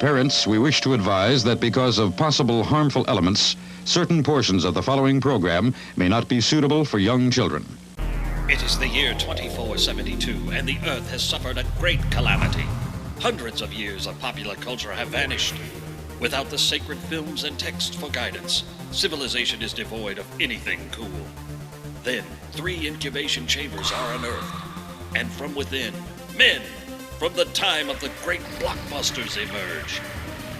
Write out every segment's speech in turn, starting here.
Parents, we wish to advise that because of possible harmful elements, certain portions of the following program may not be suitable for young children. It is the year 2472, and the Earth has suffered a great calamity. Hundreds of years of popular culture have vanished. Without the sacred films and texts for guidance, civilization is devoid of anything cool. Then, 3 incubation chambers are unearthed, and from within, men from the time of the great blockbusters emerge.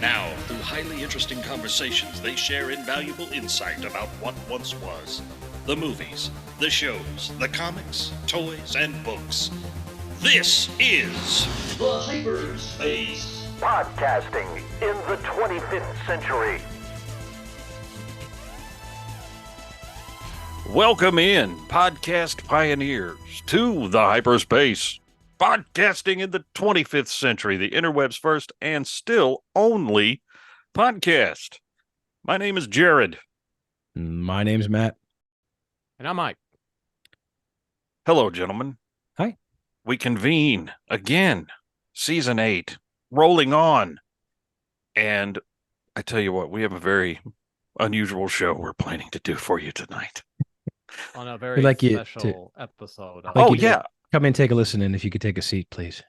Now, through highly interesting conversations, they share invaluable insight about what once was. The movies, the shows, the comics, toys, and books. This is the Hyperspace Podcasting in the 25th century. Welcome in, podcast pioneers, to the Hyperspace. Podcasting in the 25th century, the interweb's first and still only podcast. My name is Jared. My name's Matt. And I'm Mike. Hello, gentlemen. Hi. We convene again, season 8, rolling on. And I tell you what, we have a very unusual show we're planning to do for you tonight. On a very special episode. Yeah. Come in, take a listen, and if you could take a seat, please.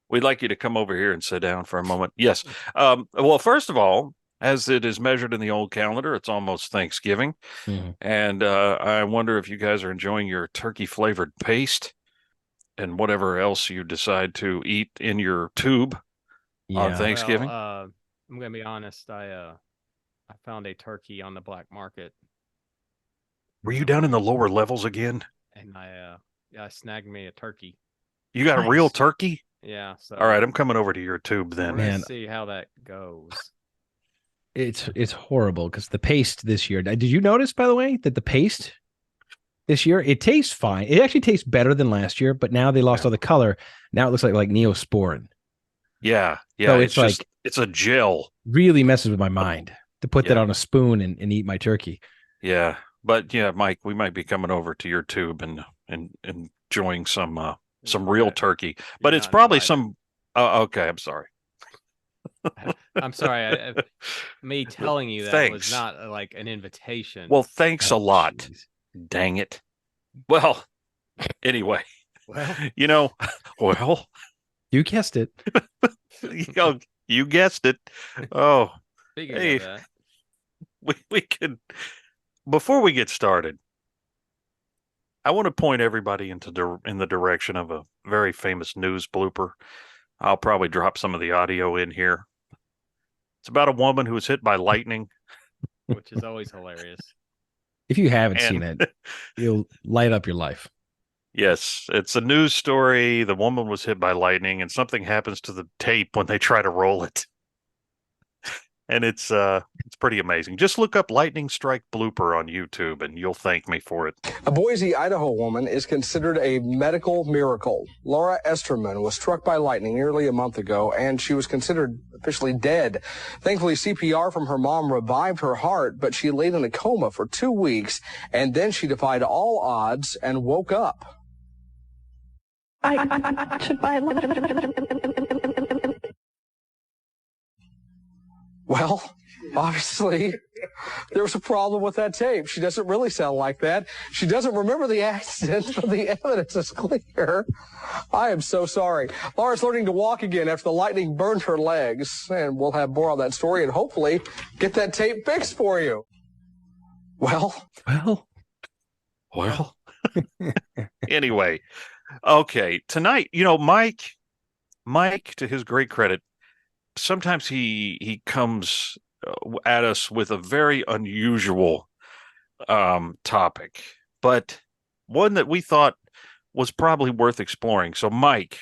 We'd like you to come over here and sit down for a moment. Yes. Well, first of all, as it is measured in the old calendar, it's almost Thanksgiving. Mm-hmm. And I wonder if you guys are enjoying your turkey-flavored paste and whatever else you decide to eat in your tube on Thanksgiving. Well, I'm going to be honest. I found a turkey on the black market. Were you down in the lower levels again? And I snagged me a turkey. You got a real turkey? Yeah. So all right, I'm coming over to your tube then. Let's see how that goes. It's horrible because the paste this year. Did you notice, by the way, that the paste this year, it tastes fine. It actually tastes better than last year, but now they lost all the color. Now it looks like Neosporin. Yeah. So it's like it's a gel. Really messes with my mind to put that on a spoon and eat my turkey. Yeah. But yeah, Mike, we might be coming over to your tube and enjoying some real turkey. But it's probably some. Okay, I'm sorry. I'm sorry. Me telling you that was not like an invitation. Well, thanks a lot. Geez. Dang it. Well, anyway, you guessed it. You guessed it. Oh, hey, of that. We could. Before we get started, I want to point everybody in the direction of a very famous news blooper. I'll probably drop some of the audio in here. It's about a woman who was hit by lightning. Which is always hilarious. If you haven't seen it, you'll light up your life. Yes, it's a news story. The woman was hit by lightning, and something happens to the tape when they try to roll it. And it's pretty amazing. Just look up lightning strike blooper on YouTube and you'll thank me for it. A Boise, Idaho woman is considered a medical miracle. Laura Esterman was struck by lightning nearly a month ago and she was considered officially dead. Thankfully, CPR from her mom revived her heart, but she laid in a coma for 2 weeks and then she defied all odds and woke up. I should buy Well, obviously, there was a problem with that tape. She doesn't really sound like that. She doesn't remember the accident, but the evidence is clear. I am so sorry. Laura's learning to walk again after the lightning burned her legs, and we'll have more on that story and hopefully get that tape fixed for you. Well. Anyway, okay, tonight, Mike, to his great credit, sometimes he comes at us with a very unusual topic, but one that we thought was probably worth exploring. So, Mike,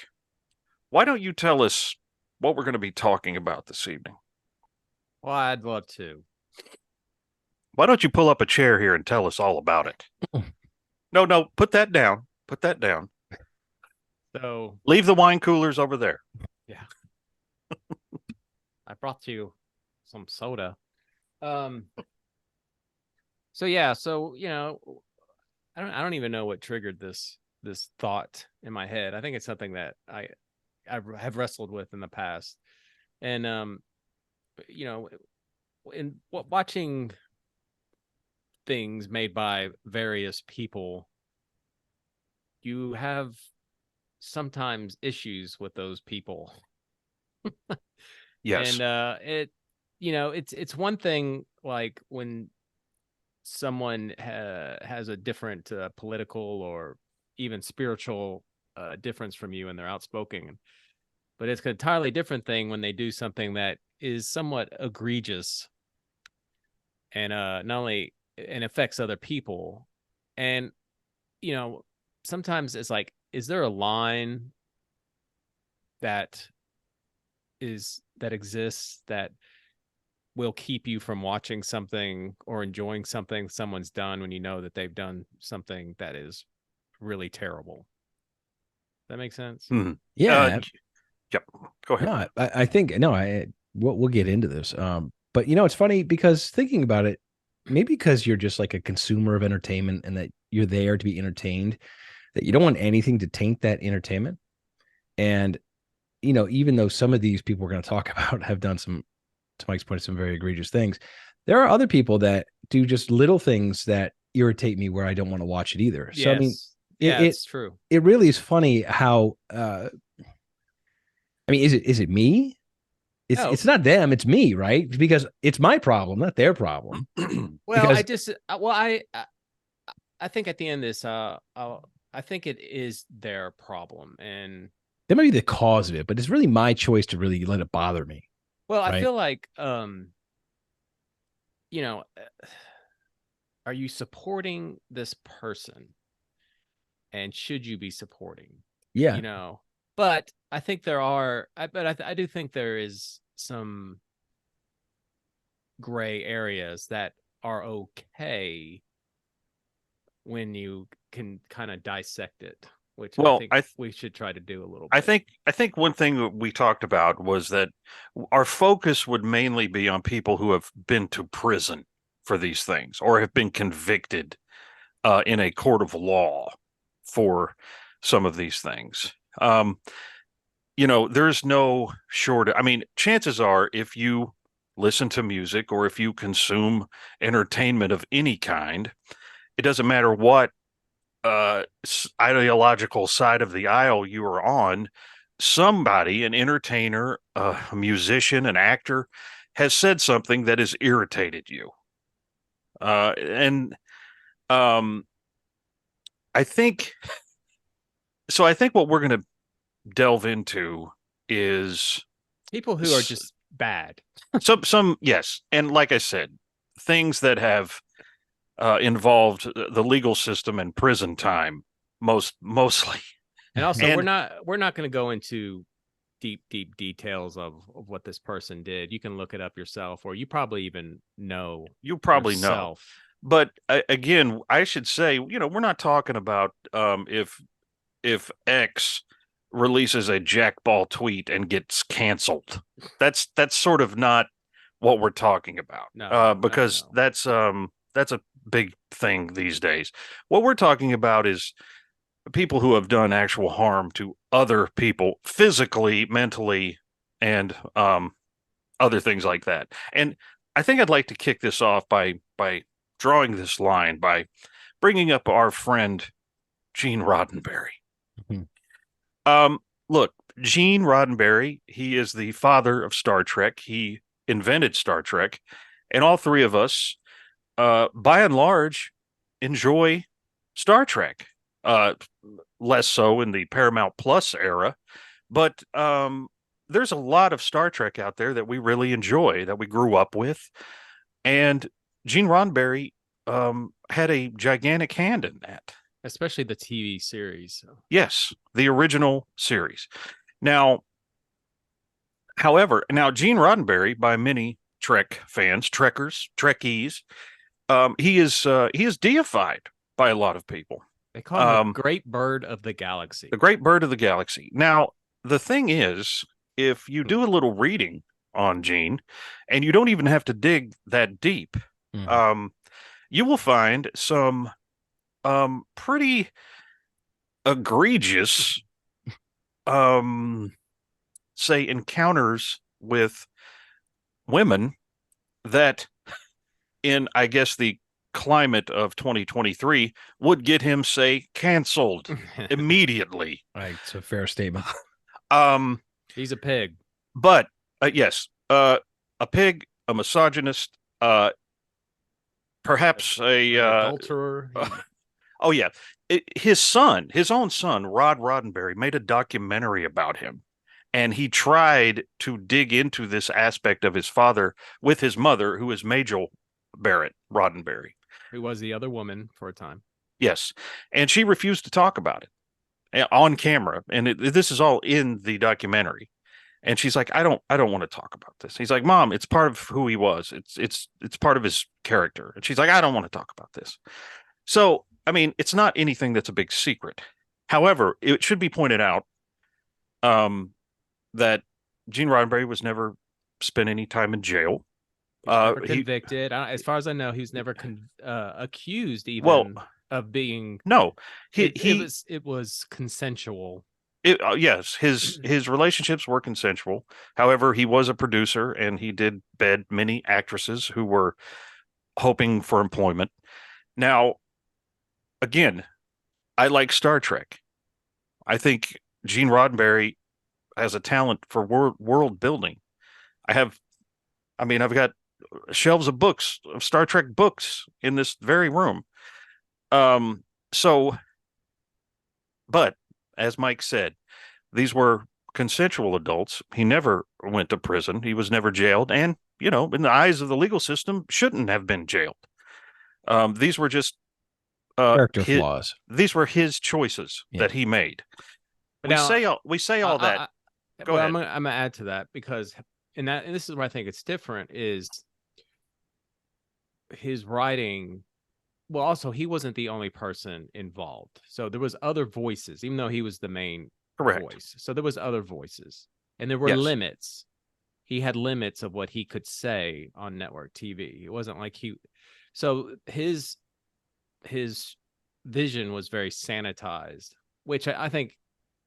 why don't you tell us what we're going to be talking about this evening? Well, I'd love to. Why don't you pull up a chair here and tell us all about it? No, put that down. Put that down. So leave the wine coolers over there. Yeah. I brought you some soda. So I don't even know what triggered this thought in my head. I think it's something that have wrestled with in the past. And in watching things made by various people, you have sometimes issues with those people. Yes. And it's one thing like when someone has a different political or even spiritual difference from you and they're outspoken, but it's an entirely different thing when they do something that is somewhat egregious and not only and affects other people. And sometimes it's like, is there a line that exists that will keep you from watching something or enjoying something someone's done when you know that they've done something that is really terrible? That makes sense? Mm-hmm. Yeah. Yep. Go ahead. No, I think we'll get into this. But it's funny because thinking about it, maybe because you're just like a consumer of entertainment and that you're there to be entertained, that you don't want anything to taint that entertainment. And even though some of these people we're going to talk about have done some, to Mike's point, some very egregious things, there are other people that do just little things that irritate me where I don't want to watch it either. Yes. So I mean, it's true. It really is funny how is it me? It's not them, it's me, right? Because it's my problem, not their problem. Well, I think at the end of this, I think it is their problem, and that might be the cause of it, but it's really my choice to really let it bother me. Well, right? I feel like, are you supporting this person? And should you be supporting? Yeah. But I think I do think there is some gray areas that are okay when you can kind of dissect it, which I think we should try to do a little bit. I think one thing that we talked about was that our focus would mainly be on people who have been to prison for these things or have been convicted in a court of law for some of these things. There's no shortage. I mean, chances are if you listen to music or if you consume entertainment of any kind, it doesn't matter what ideological side of the aisle you are on, somebody, an entertainer, a musician, an actor, has said something that has irritated you. I think what we're going to delve into is people who are just bad. some yes, and like I said, things that have involved the legal system and prison time mostly. And also, we're not going to go into deep details of what this person did. You can look it up yourself, or you probably even know. You probably know. But again, I should say, we're not talking about if X releases a jackball tweet and gets canceled. That's sort of not what we're talking about. No, because that's a big thing these days. What we're talking about is people who have done actual harm to other people physically, mentally, and other things like that. And I think I'd like to kick this off by drawing this line by bringing up our friend Gene Roddenberry. Mm-hmm. Look, Gene Roddenberry, he is the father of Star Trek. He invented Star Trek, and all three of us, by and large, enjoy Star Trek. Less so in the Paramount Plus era, but there's a lot of Star Trek out there that we really enjoy, that we grew up with, and Gene Roddenberry had a gigantic hand in that. Especially the TV series. Yes, the original series. Now, however, Gene Roddenberry, by many Trek fans, Trekkies, he is deified by a lot of people. They call him the Great Bird of the Galaxy. The Great Bird of the Galaxy. Now, the thing is, if you do a little reading on Gene, and you don't even have to dig that deep, you will find some pretty egregious say, encounters with women that, in, I guess, the climate of 2023, would get him, say, canceled immediately. Right, it's a fair statement. He's a pig. But yes, a pig, a misogynist, perhaps An adulterer. Oh yeah, his own son, Rod Roddenberry, made a documentary about him, and he tried to dig into this aspect of his father with his mother, who is Majel Barrett Roddenberry, who was the other woman for a time. Yes, and she refused to talk about it on camera, and this is all in the documentary. And she's like, I don't want to talk about this. He's like, Mom, it's part of who he was. It's part of his character. And she's like, I don't want to talk about this. So, I mean, it's not anything that's a big secret. However, it should be pointed out that Gene Roddenberry was never spent any time in jail. Never convicted. As far as I know, he was never accused even of being. No, it was consensual. Yes, his relationships were consensual. However, he was a producer, and he did bed many actresses who were hoping for employment. Now, again, I like Star Trek. I think Gene Roddenberry has a talent for world building. I've got shelves of books, of Star Trek books, in this very room. But as Mike said, these were consensual adults. He never went to prison. He was never jailed. And, in the eyes of the legal system, shouldn't have been jailed. These were just character flaws. These were his choices that he made. We say all that. Go ahead. I'm gonna add to that, because and this is where I think it's different, is his writing. Well, also, he wasn't the only person involved. So there was other voices, even though he was the main voice. So there was other voices, and there were limits. He had limits of what he could say on network TV. It wasn't like so his vision was very sanitized, which I think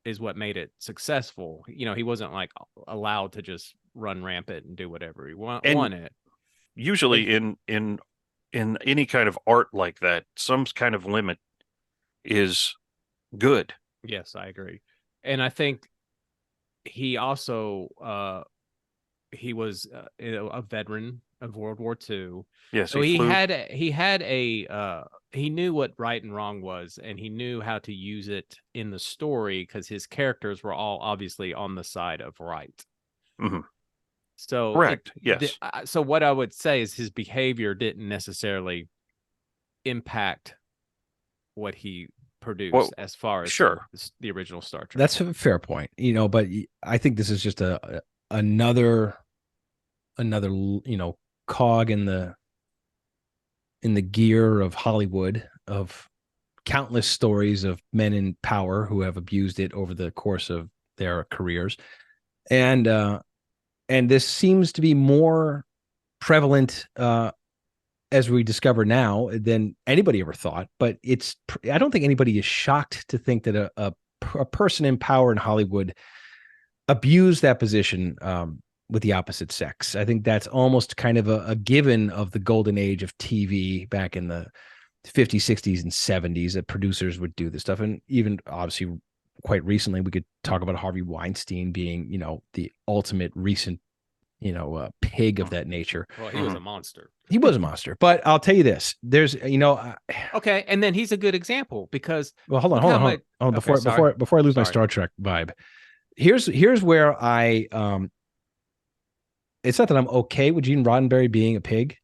is what made it successful. He wasn't like allowed to just run rampant and do whatever he wanted. Usually in any kind of art like that, some kind of limit is good. Yes, I agree. And I think he also he was a veteran of World War II. Yes, so he knew what right and wrong was, and he knew how to use it in the story, because his characters were all obviously on the side of right. Mm-hmm. So correct. Yes. So what I would say is his behavior didn't necessarily impact what he produced, as far as the original Star Trek. That's a fair point, but I think this is just another cog in the gear of Hollywood, of countless stories of men in power who have abused it over the course of their careers. And this seems to be more prevalent as we discover now than anybody ever thought. But I don't think anybody is shocked to think that a person in power in Hollywood abused that position with the opposite sex. I think that's almost kind of a given of the golden age of TV back in the 50s, 60s, and 70s, that producers would do this stuff. And even obviously quite recently, we could talk about Harvey Weinstein being, the ultimate recent, pig of that nature. Well, he was a monster. He was a monster. But I'll tell you this, there's, okay. And then he's a good example, because hold on. Before I lose my Star Trek vibe, here's where it's not that I'm okay with Gene Roddenberry being a pig.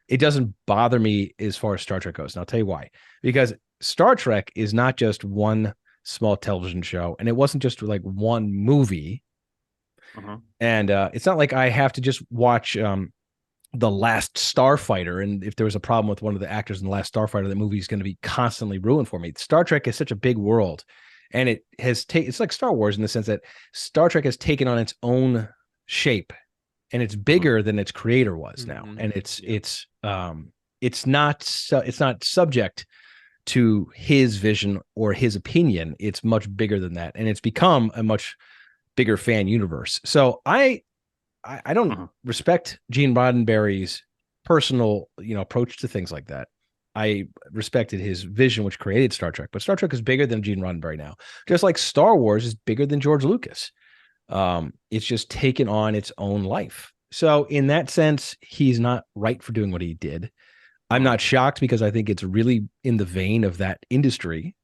It doesn't bother me as far as Star Trek goes. And I'll tell you why. Because Star Trek is not just one small television show, and it wasn't just like one movie. And it's not like I have to just watch The Last Starfighter, and if there was a problem with one of the actors in The Last Starfighter, the movie is going to be constantly ruined for me. Star Trek is such a big world, and it's like Star Wars in the sense that Star Trek has taken on its own shape, and it's bigger than its creator was now. And it's not subject to his vision or his opinion. It's much bigger than that, and it's become a much bigger fan universe. So I don't respect Gene Roddenberry's personal, approach to things like that. I respected his vision, which created Star Trek, but Star Trek is bigger than Gene Roddenberry now, just like Star Wars is bigger than George Lucas. It's just taken on its own life. So in that sense, he's not right for doing what he did. I'm not shocked because I think it's really in the vein of that industry.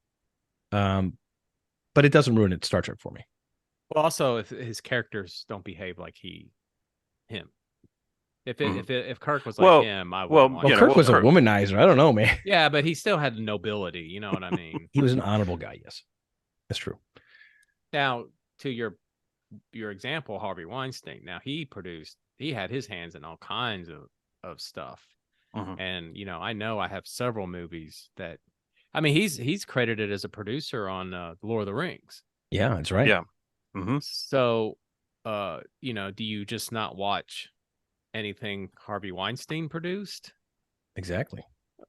But it doesn't ruin it Star Trek for me. Well, also if his characters don't behave like him. If Kirk was like him, I would. Kirk was a womanizer. I don't know, man. Yeah, but he still had nobility. You know what I mean? He was an honorable guy. Yes, that's true. Now, to your example, Harvey Weinstein. Now he had his hands in all kinds of stuff, and I know I have several movies that, I mean, he's credited as a producer on Lord of the Rings. Yeah, that's right. Yeah. So, do you just not watch anything Harvey Weinstein produced? Exactly.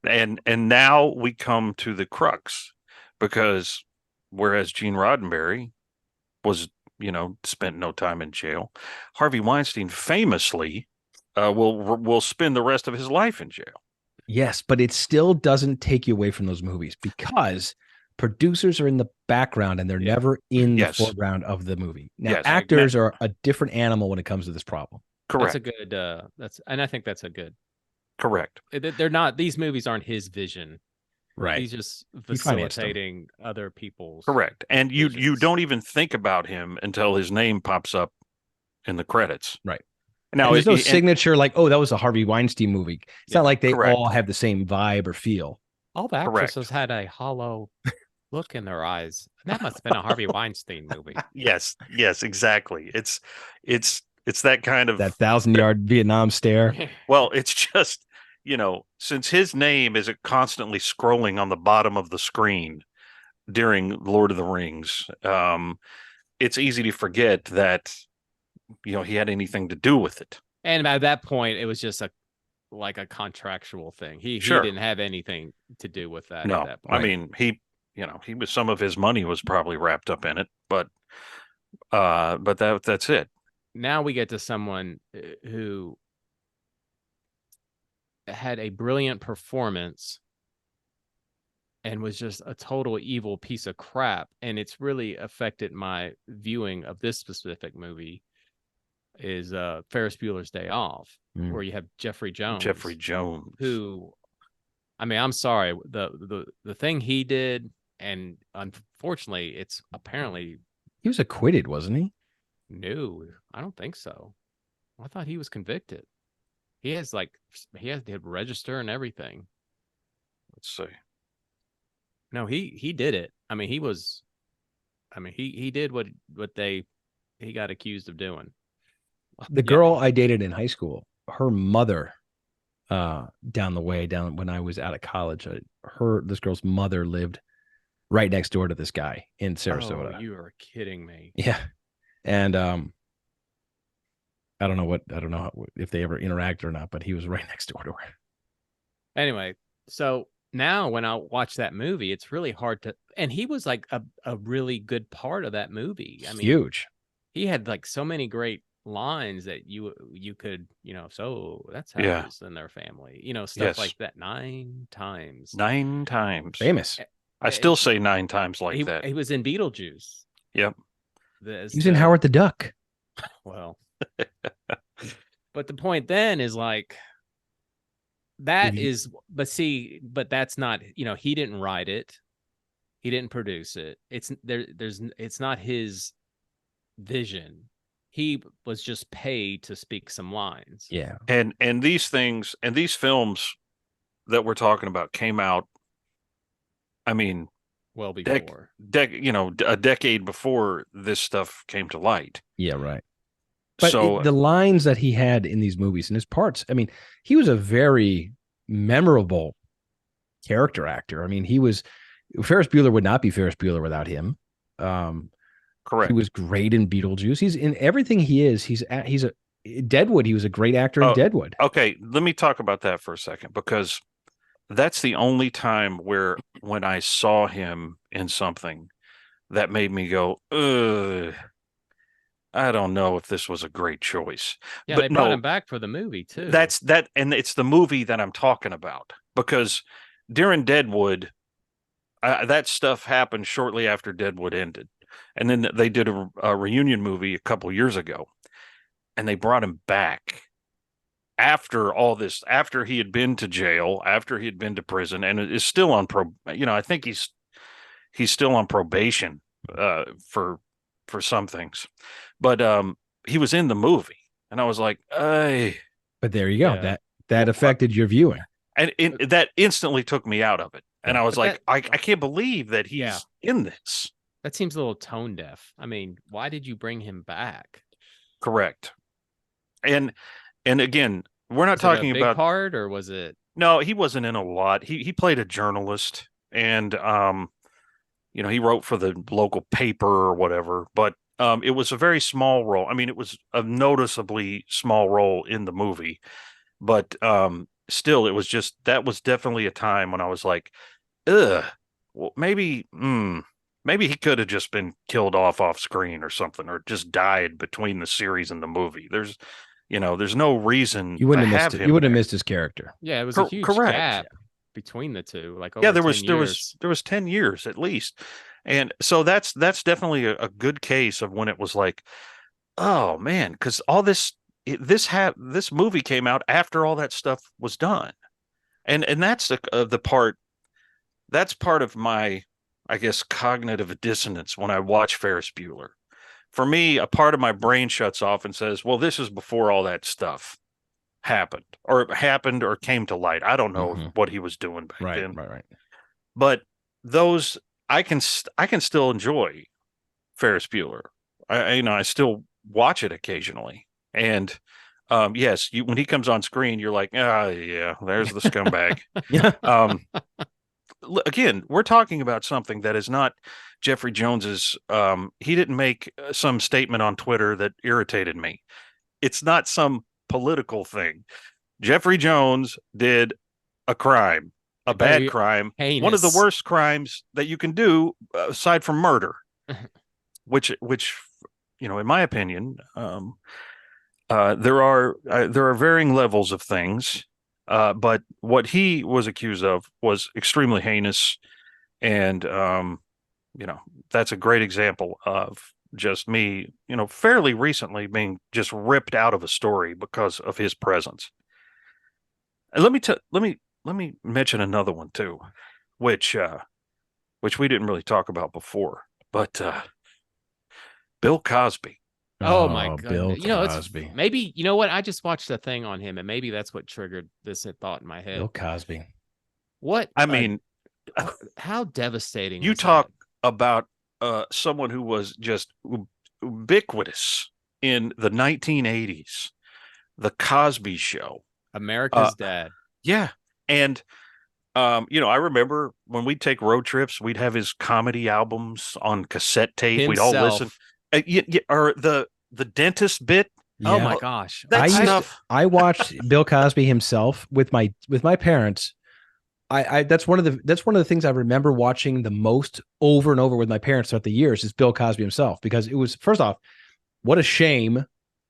And now we come to the crux, because whereas Gene Roddenberry was, spent no time in jail, Harvey Weinstein famously will spend the rest of his life in jail. Yes, but it still doesn't take you away from those movies, because producers are in the background and they're never in the foreground of the movie. Now, actors are a different animal when it comes to this problem. Correct. That's a good. And I think that's a good. Correct. They're not. These movies aren't his vision. Right. He's just facilitating other people's. Correct. And you don't even think about him until his name pops up in the credits. Right. Now there's no signature like, oh, that was a Harvey Weinstein movie. It's not like they all have the same vibe or feel. All the actresses had a hollow look in their eyes. That must have been a Harvey Weinstein movie. Yes, exactly. It's that kind of that 1,000-yard Vietnam stare. Well, it's just, since his name is constantly scrolling on the bottom of the screen during Lord of the Rings, it's easy to forget that, he had anything to do with it. And by that point, it was just a contractual thing. He didn't have anything to do with that. No, at that point. I mean, he was, some of his money was probably wrapped up in it, but that's it. Now we get to someone who had a brilliant performance and was just a total evil piece of crap. And it's really affected my viewing of this specific movie, is Ferris Bueller's Day Off, where you have Jeffrey Jones. Who, I mean, I'm sorry, the thing he did, and unfortunately, it's apparently he was acquitted, wasn't he? No, I don't think so. I thought he was convicted. He has to register and everything. Let's see. No, he did it. I mean, he did what he got accused of doing. The girl I dated in high school, her mother, down when I was out of college, this girl's mother lived right next door to this guy in Sarasota. Oh, you are kidding me. Yeah. And I don't know if they ever interact or not, but he was right next door to her. Anyway, so now when I watch that movie, it's really hard to, and he was like a really good part of that movie. I mean, huge. He had like so many great lines that you could, so that's how it is in their family, stuff like that. 9 times. Famous. I still say 9 times like that. He was in Beetlejuice. Yep. He was in Howard the Duck. Well, but the point then is like, but that's not, he didn't write it. He didn't produce it. It's not his vision. He was just paid to speak some lines. Yeah. And these things and these films that we're talking about came out, I mean, well before a decade before this stuff came to light. Yeah, right. But the lines that he had in these movies and his parts, I mean, he was a very memorable character actor. I mean, Ferris Bueller would not be Ferris Bueller without him. Correct. He was great in Beetlejuice. He's in everything he is. He's a Deadwood. He was a great actor in Deadwood. Okay, let me talk about that for a second, because that's the only time when I saw him in something that made me go, ugh. I don't know if this was a great choice. Yeah, but they brought him back for the movie too. And it's the movie that I'm talking about, because during Deadwood, that stuff happened shortly after Deadwood ended, and then they did a reunion movie a couple years ago, and they brought him back after all this, after he had been to jail, after he had been to prison, and is still on I think he's still on probation for some things, but he was in the movie, and I was like, hey. But there you go. Yeah. That affected your viewing, and that instantly took me out of it. And I was like, I can't believe that he's in this. That seems a little tone deaf. I mean, why did you bring him back? Correct. And again, we're not talking about big part, or was it? No, he wasn't in a lot. He played a journalist, and he wrote for the local paper or whatever. But it was a very small role. I mean, it was a noticeably small role in the movie, but still, it was just, that was definitely a time when I was like, well, maybe he could have just been killed off screen or something, or just died between the series and the movie. There's no reason you wouldn't have missed it. You wouldn't have missed his character. Yeah, it was a huge gap between the two. Like, there was 10 years at least, and so that's definitely a good case of when it was like, oh man, because all this movie came out after all that stuff was done, and that's the part. That's part of my, I guess, cognitive dissonance when I watch Ferris Bueller. For me, a part of my brain shuts off and says, well, this is before all that stuff happened or came to light. I don't know what he was doing back then. Right. But those, I can still enjoy Ferris Bueller. I still watch it occasionally. And yes, when he comes on screen, you're like, yeah, there's the scumbag. Again, we're talking about something that is not Jeffrey Jones's. He didn't make some statement on Twitter that irritated me. It's not some political thing. Jeffrey Jones did a crime, a bad crime, heinous. One of the worst crimes that you can do aside from murder, which in my opinion, there are varying levels of things. But what he was accused of was extremely heinous, and that's a great example of just me, fairly recently being just ripped out of a story because of his presence. And let me mention another one too, which we didn't really talk about before, but Bill Cosby. Oh my God! Bill Cosby. Maybe what? I just watched a thing on him, and maybe that's what triggered this thought in my head. Bill Cosby. What? I mean, how devastating! You talk about someone who was just ubiquitous in the 1980s, the Cosby Show, America's Dad. Yeah, and I remember when we'd take road trips, we'd have his comedy albums on cassette tape. Himself. We'd all listen. Or the dentist bit. Yeah. Oh my gosh! I watched Bill Cosby himself with my parents. That's one of the things I remember watching the most over and over with my parents throughout the years is Bill Cosby himself, because it was, first off, what a shame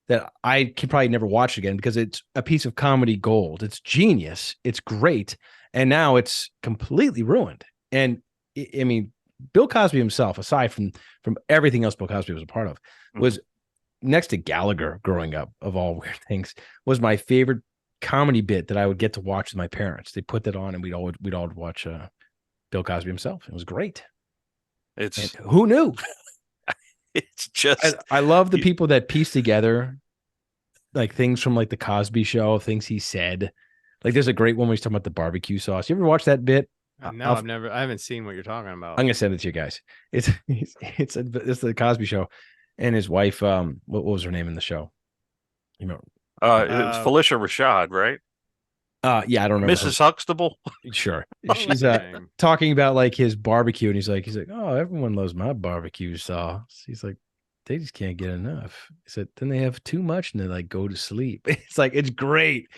that I can probably never watch it again, because it's a piece of comedy gold. It's genius. It's great. And now it's completely ruined. And I mean, Bill Cosby himself, aside from everything else Bill Cosby was a part of, was next to Gallagher growing up, of all weird things, was my favorite comedy bit that I would get to watch with my parents. They put that on, and we'd all watch Bill Cosby himself. It was great. And who knew? It's just I love the people that piece together like things from like the Cosby Show, things he said. Like there's a great one where he's talking about the barbecue sauce. You ever watch that bit? No, I haven't seen what you're talking about. I'm gonna send it to you guys. It's the Cosby Show, and his wife. What was her name in the show? You know, it was Felicia Rashad, right? Yeah, I don't remember. Mrs. Huxtable. Sure. She's talking about like his barbecue, and he's like, oh, everyone loves my barbecue sauce. He's like, they just can't get enough. He said, then they have too much and they like go to sleep. It's like, it's great.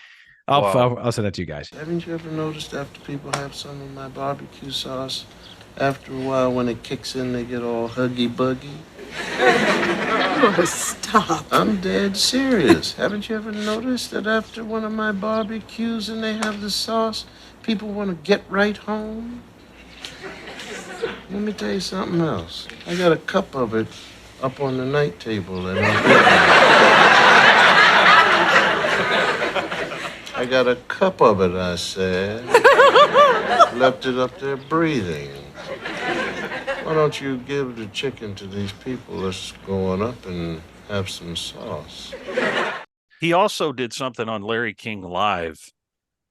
I'll send that to you guys. Haven't you ever noticed after people have some of my barbecue sauce, after a while when it kicks in, they get all huggy buggy? Oh, stop. I'm dead serious. Haven't you ever noticed that after one of my barbecues and they have the sauce, people want to get right home? Let me tell you something else. I got a cup of it up on the night table and I got a cup of it, I said. Left it up there breathing. Why don't you give the chicken to these people that's going up and have some sauce? He also did something on Larry King Live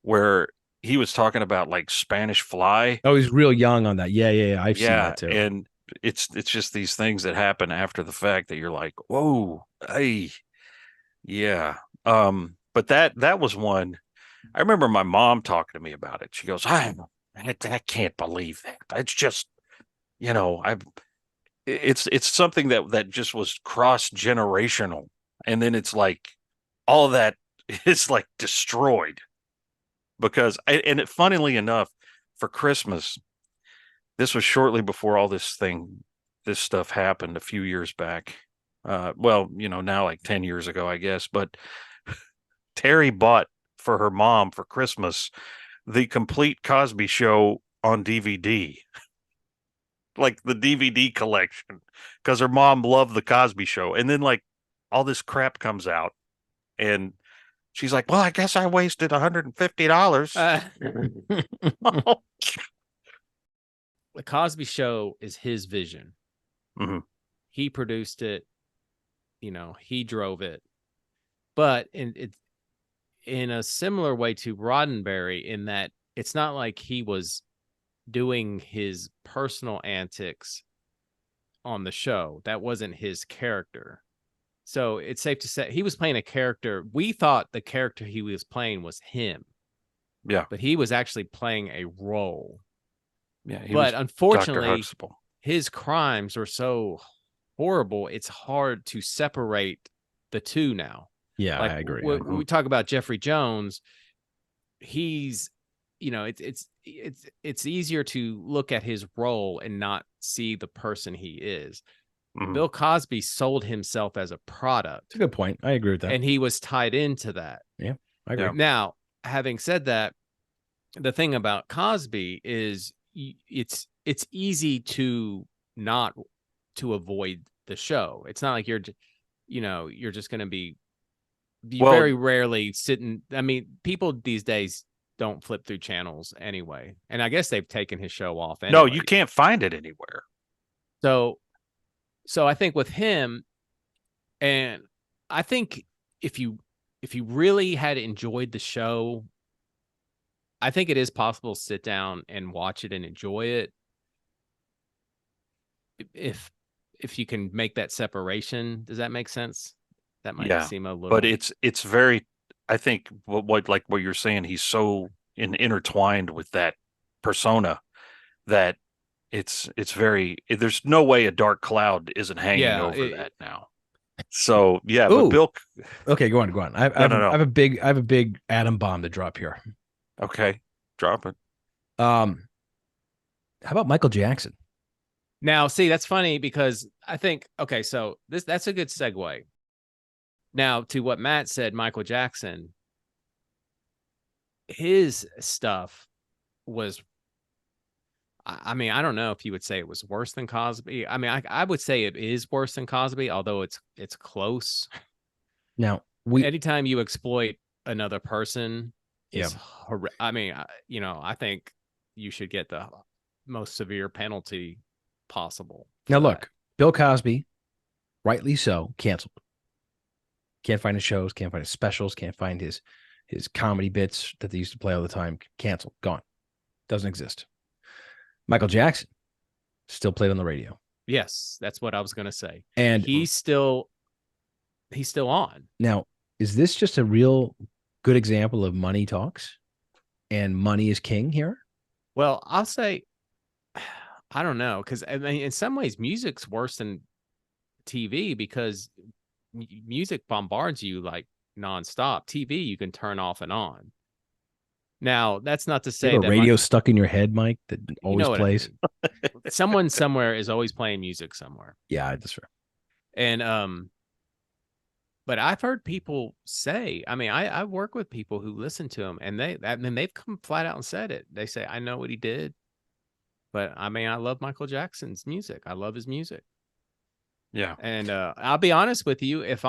where he was talking about like Spanish Fly. Oh, he's real young on that. Yeah. I've seen that too. And it's just these things that happen after the fact that you're like, whoa, hey, yeah. But that was one. I remember my mom talking to me about it. She goes, I can't believe that. It's just, it's something that just was cross generational, and then it's like all that is like destroyed because, funnily enough, for Christmas, this was shortly before all this stuff happened a few years back. Now like 10 years ago, I guess, but Terry bought for her mom for Christmas the complete Cosby Show on DVD. Like the DVD collection, because her mom loved the Cosby Show. And then like all this crap comes out and she's like, well, I guess I wasted $150. The Cosby Show is his vision. Mm-hmm. He produced it, he drove it, but in a similar way to Roddenberry, in that it's not like he was doing his personal antics on the show. That wasn't his character. So it's safe to say he was playing a character. We thought the character he was playing was him. Yeah. But he was actually playing a role. Yeah. But unfortunately, his crimes are so horrible, it's hard to separate the two now. Yeah, like, I agree. When we talk about Jeffrey Jones, he's, it's easier to look at his role and not see the person he is. Mm-hmm. Bill Cosby sold himself as a product. That's a good point. I agree with that. And he was tied into that. Yeah, I agree. Now, having said that, the thing about Cosby is it's easy to avoid the show. It's not like you're just going to be very rarely sitting. I mean, people these days don't flip through channels anyway. And I guess they've taken his show off anyway. No, you can't find it anywhere. So I think with him, and I think if you really had enjoyed the show, I think it is possible to sit down and watch it and enjoy it. If you can make that separation, does that make sense? That might seem a little, but it's very, I think what you're saying, he's so intertwined with that persona that it's very, there's no way a dark cloud isn't hanging over that now. So yeah, but Bill. Okay, go on. I have a big atom bomb to drop here. Okay, drop it. How about Michael Jackson? Now, see, that's funny because I think, okay, so that's a good segue. Now, to what Matt said, Michael Jackson, his stuff was, I mean, I don't know if you would say it was worse than Cosby. I mean, I would say it is worse than Cosby, although it's close. Now, anytime you exploit another person, I mean, I think you should get the most severe penalty possible. Now, look, Bill Cosby, rightly so, canceled. Can't find his shows, can't find his specials, can't find his comedy bits that they used to play all the time. Canceled, gone. Doesn't exist. Michael Jackson still played on the radio. Yes, that's what I was going to say. And he's still on. Now, is this just a real good example of money talks and money is king here? Well, I'll say, I don't know, because I mean, in some ways, music's worse than TV because music bombards you like nonstop. TV, you can turn off and on. Now, that's not to say that radio stuck in your head, Mike, that always plays. Someone somewhere is always playing music somewhere. Yeah, that's right. And but I've heard people say, I mean, I work with people who listen to him, and they've come flat out and said it. They say, I know what he did, but I mean, I love Michael Jackson's music. I love his music. Yeah. And I'll be honest with you, if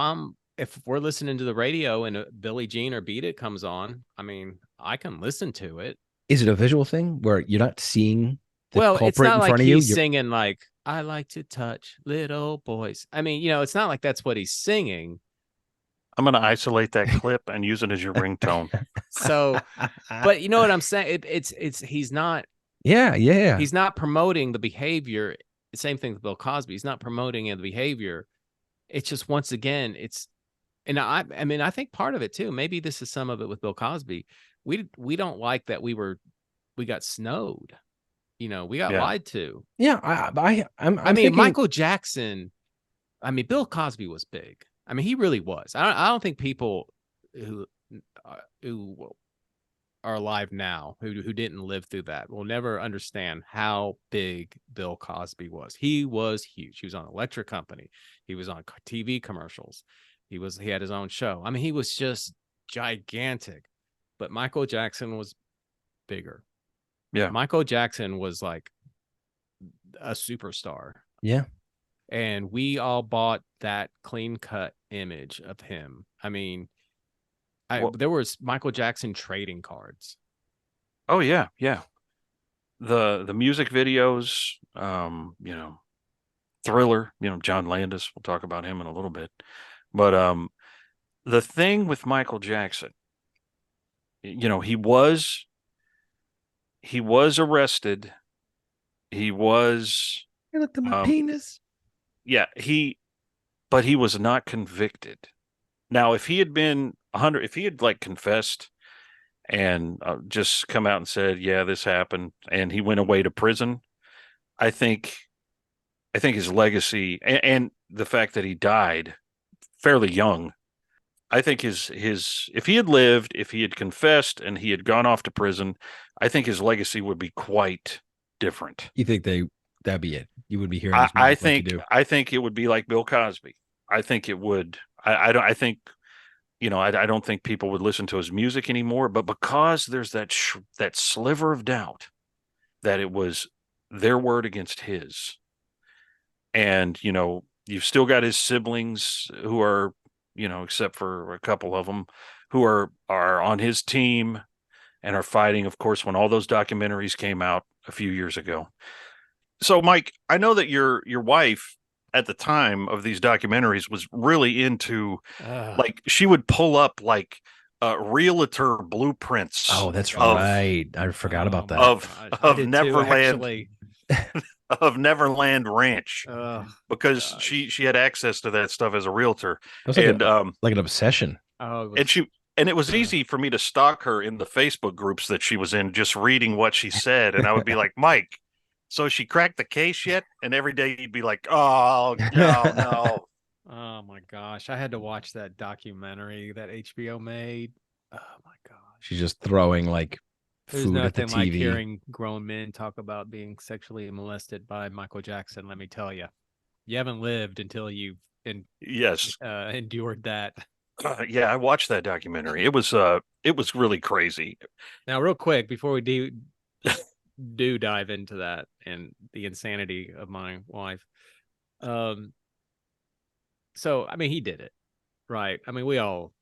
we're listening to the radio and Billie Jean or Beat It comes on, I mean, I can listen to it. Is it a visual thing where you're not seeing the Well, it's culprit not in like front of you? he's singing like, I like to touch little boys. I mean, it's not like that's what he's singing. I'm going to isolate that clip and use it as your ringtone. So, but you know what I'm saying? It's he's not. Yeah. He's not promoting the behavior. Same thing with Bill Cosby. He's not promoting the behavior. It's just, once again, and I mean, I think part of it too. Maybe this is some of it with Bill Cosby. We don't like that we got snowed. We got lied to. Yeah. I'm I mean, thinking... Michael Jackson. I mean, Bill Cosby was big. I mean, he really was. I don't think people who are alive now who didn't live through that will never understand how big Bill Cosby was. He was huge. He was on Electric Company. He was on TV commercials. He had his own show. I mean, he was just gigantic. But Michael Jackson was bigger. Yeah. Michael Jackson was like a superstar. Yeah. And we all bought that clean cut image of him. I mean, there was Michael Jackson trading cards. Oh yeah. The music videos, Thriller, John Landis, we'll talk about him in a little bit. But the thing with Michael Jackson, he was arrested. He was... You looked at my penis. Yeah, but he was not convicted. Now, if he had been 100, if he had like confessed and just come out and said, yeah, this happened, and he went away to prison, I think his legacy and the fact that he died fairly young, I think his if he had lived, if he had confessed and he had gone off to prison, I think his legacy would be quite different. You think that'd be it? You would be hearing his I think it would be like Bill Cosby. I think it would. I don't think people would listen to his music anymore, but because there's that sliver of doubt that it was their word against his, and you've still got his siblings who are, except for a couple of them, who are on his team and are fighting, of course, when all those documentaries came out a few years ago. So, Mike, I know that your wife at the time of these documentaries was really into, like, she would pull up like realtor blueprints. Oh, that's right. I forgot about that. Of Neverland, of Neverland Ranch, because she had access to that stuff as a realtor. It was like an obsession. And it was easy for me to stalk her in the Facebook groups that she was in, just reading what she said, and I would be like, Mike, so she cracked the case yet? And every day he'd be like, oh, no. Oh, my gosh. I had to watch that documentary that HBO made. Oh, my gosh. She's just throwing like food at the TV. There's nothing like hearing grown men talk about being sexually molested by Michael Jackson, let me tell you. You haven't lived until you've endured that. Yeah, I watched that documentary. It was really crazy. Now, real quick, before we do dive into that and the insanity of my wife. So, I mean, he did it, right? I mean, we all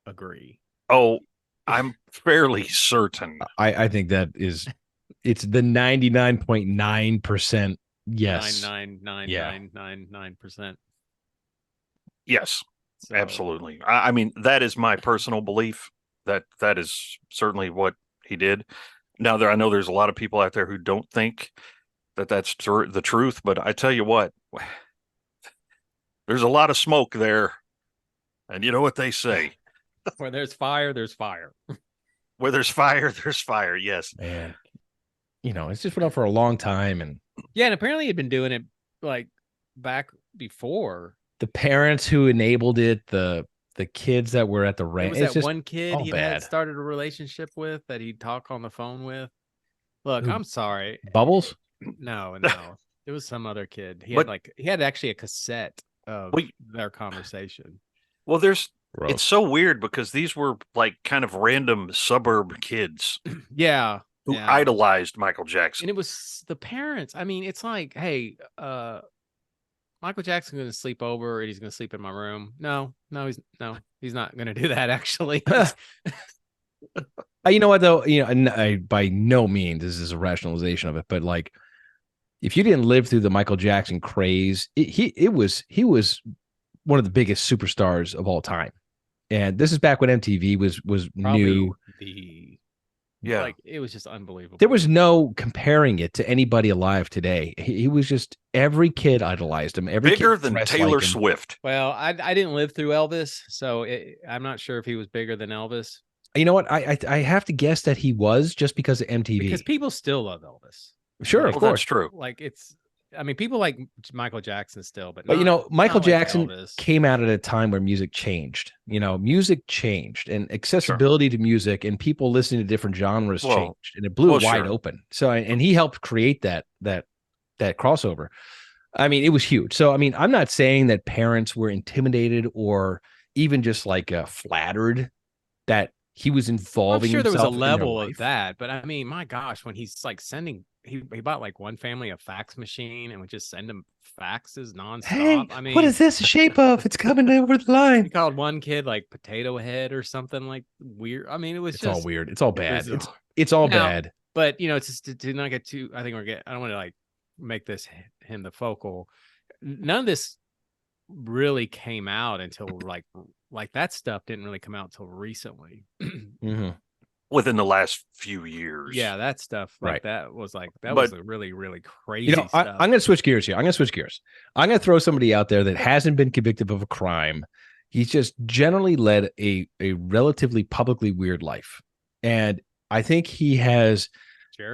agree. Oh, I'm fairly certain. I think that it's the 99.9% yes. 99.999%. Yes, so, absolutely. I mean, that is my personal belief that is certainly what he did. Now, I know there's a lot of people out there who don't think that that's the truth, but I tell you what, there's a lot of smoke there, and you know what they say: where there's fire, there's fire. Where there's fire, there's fire. Yes, man. It's just went on for a long time, and apparently he'd been doing it like back before. The parents who enabled it, the kids that were at the ranch. Was that one kid he had started a relationship with that he'd talk on the phone with? Look, I'm sorry. Bubbles? No. It was some other kid. He had actually a cassette of their conversation. Well, Gross. it's so weird because these were like kind of random suburb kids Yeah. who idolized Michael Jackson. And it was the parents. I mean, it's like, hey, Michael Jackson's going to sleep over and he's going to sleep in my room. No, he's not going to do that, actually. You know what, though? I, by no means this is a rationalization of it, but like, if you didn't live through the Michael Jackson craze, he was one of the biggest superstars of all time. And this is back when MTV was Probably new. Like, it was just unbelievable. There was no comparing it to anybody alive today. He was just, every kid idolized him. Every bigger kid than Taylor like Swift. Well, I didn't live through Elvis, so I'm not sure if he was bigger than Elvis. You know what? I have to guess that he was, just because of MTV. Because people still love Elvis. Sure, of course. That's true. Like, people like Michael Jackson still, but Michael Jackson like Elvis. came out at a time where music changed. Music changed, and accessibility to music and people listening to different genres changed, and it blew it wide open. So, and he helped create that crossover. I mean, it was huge. So, I mean, I'm not saying that parents were intimidated or even just like flattered that he was involving I'm sure there was a himself in their level of life. that, but I mean, my gosh, when he's like sending, he bought like one family a fax machine and would just send them faxes nonstop. Hey, I mean, what is this shape of? It's coming over the line. He called one kid like Potato Head or something like weird. I mean, it's all weird. It's all bad. was- It's all Now, bad. But it's just to not get too. I think I don't want to like make this him the focal. None of this really came out until like that stuff didn't really come out until recently. Within the last few years. Yeah, that stuff Right. that was a really, really crazy I'm stuff. going to switch gears here. I'm going to throw somebody out there that hasn't been convicted of a crime. He's just generally led a relatively publicly weird life. And I think he has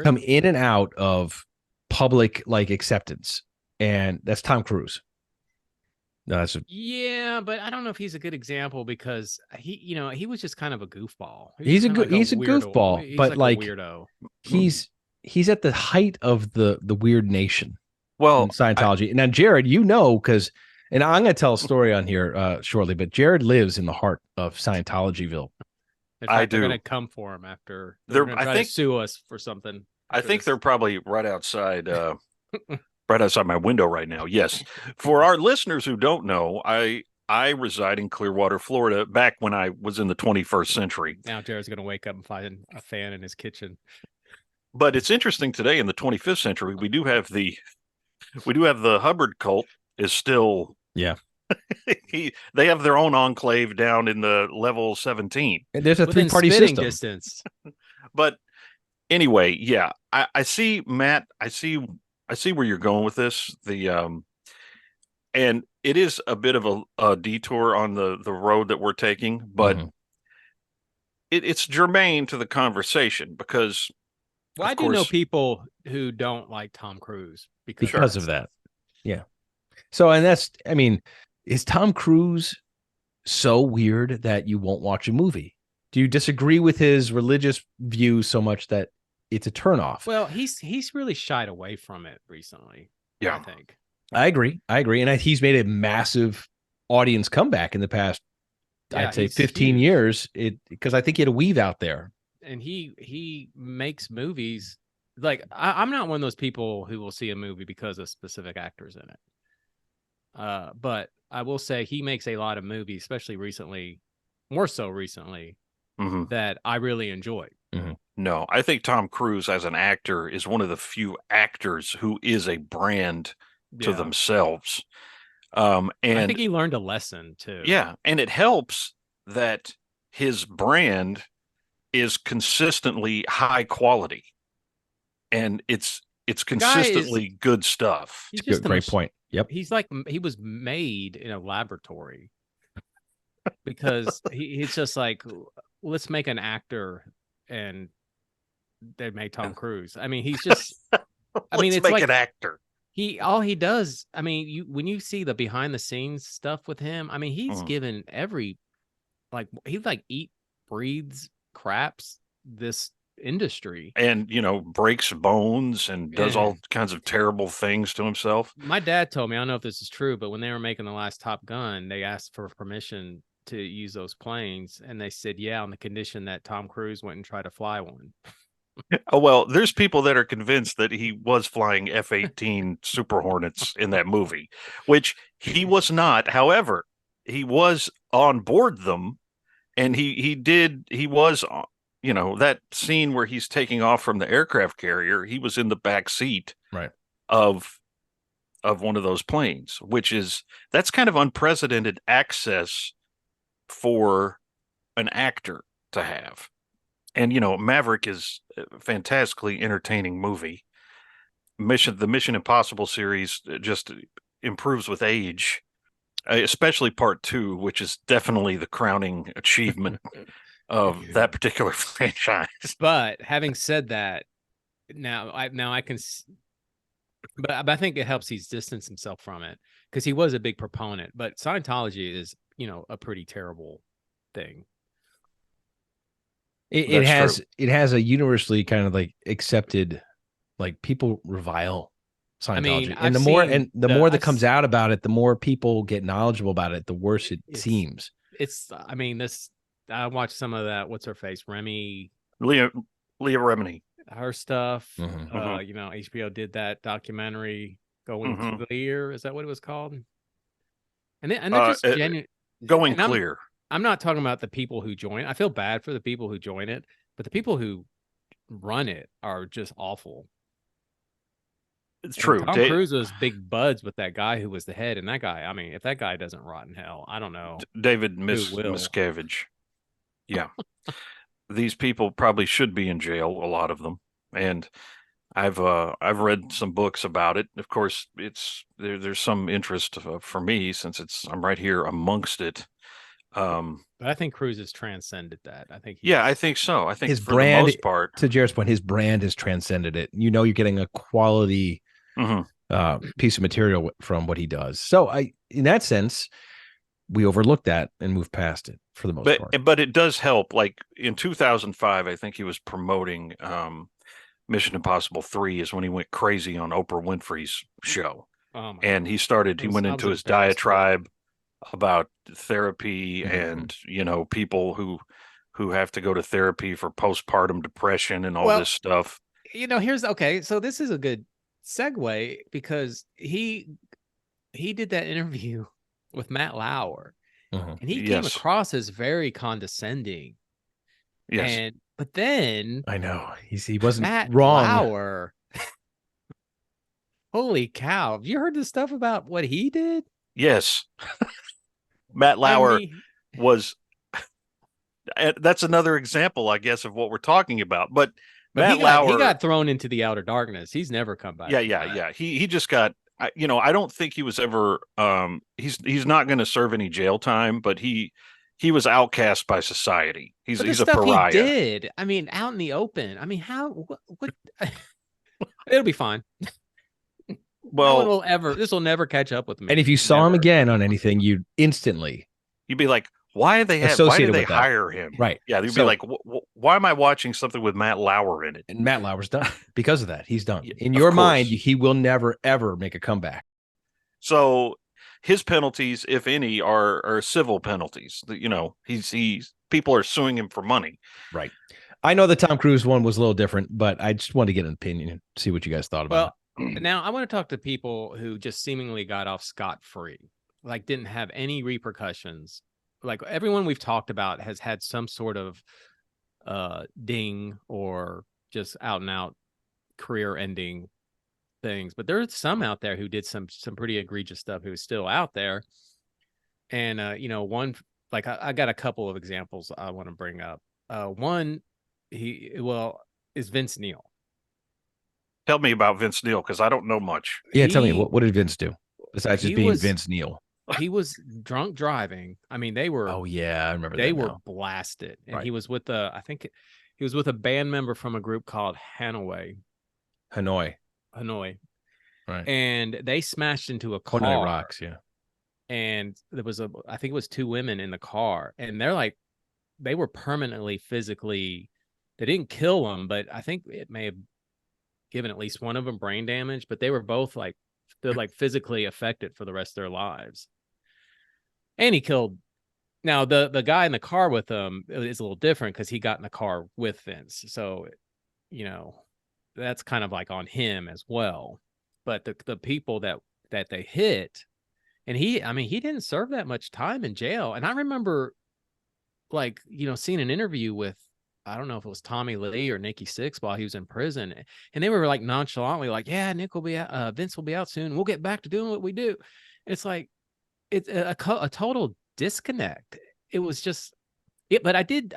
come in and out of public like acceptance. And that's Tom Cruise. No, Yeah, but I don't know if he's a good example because he was just kind of a goofball. He's a goofball, He's but like a weirdo. he's at the height of the weird nation. Well, in Scientology. Now, Jared, because, and I'm going to tell a story on here shortly, but Jared lives in the heart of Scientologyville. In fact, they're going to come for him after they're going to try to sue us for something. I think they're probably right outside. Right outside my window right now. Yes. For our listeners who don't know, I reside in Clearwater, Florida, back when I was in the 21st century. Now Jared's going to wake up and find a fan in his kitchen. But it's interesting today in the 25th century, we do have the Hubbard cult is still. Yeah. They have their own enclave down in the level 17. And there's a three-party system. Distance. But anyway, yeah, I see, Matt. I see where you're going with this. And it is a bit of a detour on the road that we're taking, but it's germane to the conversation because. Well, I do know people who don't like Tom Cruise because of that. Yeah. So, and is Tom Cruise so weird that you won't watch a movie? Do you disagree with his religious views so much that it's a turnoff? Well, he's really shied away from it recently. Yeah, I think. I agree, and he's made a massive audience comeback in the past. I'd say 15 years. Because I think he had a weave out there, and he makes movies. Like I'm not one of those people who will see a movie because of specific actors in it. But I will say he makes a lot of movies, especially recently, more so recently, that I really enjoy. No, I think Tom Cruise as an actor is one of the few actors who is a brand to themselves. And I think he learned a lesson too. Yeah. And it helps that his brand is consistently high quality and it's consistently good stuff. It's a great point. Yep. He's like, he was made in a laboratory because he's just like, let's make an actor, and they made Tom Cruise. I mean, he's just, it's make like an actor. All he does, I mean, when you see the behind the scenes stuff with him, I mean, he's given he eat, breathes, craps this industry. And, breaks bones and does Yeah. all kinds of terrible things to himself. My dad told me, I don't know if this is true, but when they were making the last Top Gun, they asked for permission to use those planes. And they said, yeah, on the condition that Tom Cruise went and tried to fly one. Oh, well, there's people that are convinced that he was flying F-18 Super Hornets in that movie, which he was not. However, he was on board them, and he was, that scene where he's taking off from the aircraft carrier, he was in the back seat of one of those planes, that's kind of unprecedented access for an actor to have. And, Maverick is a fantastically entertaining movie. The Mission Impossible series just improves with age, especially part 2, which is definitely the crowning achievement of that particular franchise. But having said that, now I can, but I think it helps he's distanced himself from it because he was a big proponent. But Scientology is, a pretty terrible thing. It has a universally kind of like accepted, like people revile Scientology. I mean, and the more that comes out about it, the more people get knowledgeable about it, the worse it seems. I watched some of that. What's her face? Leah Remini. Her stuff. Mm-hmm. HBO did that documentary, Going Clear. Is that what it was called? And they're just genuine. Going Clear. I'm not talking about the people who join. I feel bad for the people who join it, but the people who run it are just awful. It's true. Tom Cruise was big buds with that guy who was the head, and that guy, I mean, if that guy doesn't rot in hell, I don't know. David Miscavige. Yeah. These people probably should be in jail, a lot of them. And I've read some books about it. Of course, there's some interest for me since I'm right here amongst it. But I think Cruise has transcended that. I think I think so. I think his for brand, the most part, to Jared's point, his brand has transcended it. You're getting a quality piece of material from what he does. So in that sense, we overlooked that and moved past it for the most part. But it does help. Like in 2005, I think he was promoting Mission Impossible 3 is when he went crazy on Oprah Winfrey's show. And he went into his diatribe about therapy and, people who have to go to therapy for postpartum depression and all this stuff. So this is a good segue because he did that interview with Matt Lauer and he came across as very condescending. Yes. But then I know he wasn't Matt wrong. Lauer. Holy cow. Have you heard the stuff about what he did? Yes. Matt Lauer was that's another example, I guess, of what we're talking about. But Matt Lauer, he got thrown into the outer darkness. He's never come back. Yeah. He just got, I don't think he was ever, he's not going to serve any jail time, but he was outcast by society. He's a pariah. He did. I mean, out in the open. I mean, what it'll be fine. Well, this will never catch up with me. And if you saw him again on anything, you'd be like, why did they hire him? Right. Yeah. You'd be like, why am I watching something with Matt Lauer in it? And Matt Lauer's done because of that. He's done. In your mind, he will never, ever make a comeback. So his penalties, if any, are civil penalties. People are suing him for money. Right. I know the Tom Cruise one was a little different, but I just wanted to get an opinion and see what you guys thought about it. Now I want to talk to people who just seemingly got off scot-free, like didn't have any repercussions. Like everyone we've talked about has had some sort of ding or just out and out career ending things. But there's some out there who did some pretty egregious stuff who's still out there. And one, like I got a couple of examples I want to bring up. One, is Vince Neil. Tell me about Vince Neil, because I don't know much. Yeah, tell me, what did Vince do besides just being Vince Neil? He was drunk driving. I mean, they were. Oh yeah, I remember. They were blasted, and he was with I think he was with a band member from a group called Hanoi. Right. And they smashed into a car. Hanoi Rocks, yeah. And there was I think it was two women in the car, and they were permanently physically They didn't kill him, but I think it may have given at least one of them brain damage. But they were both like they're like physically affected for the rest of their lives. And he killed. Now the guy in the car with him is a little different because he got in the car with Vince, so that's kind of like on him as well. But the people that they hit, and he didn't serve that much time in jail. And I remember, like, seeing an interview with, I don't know if it was Tommy Lee or Nikki Sixx while he was in prison, and they were like nonchalantly like, "Yeah, Vince will be out soon. We'll get back to doing what we do." It's like it's a total disconnect. It was just it, but I did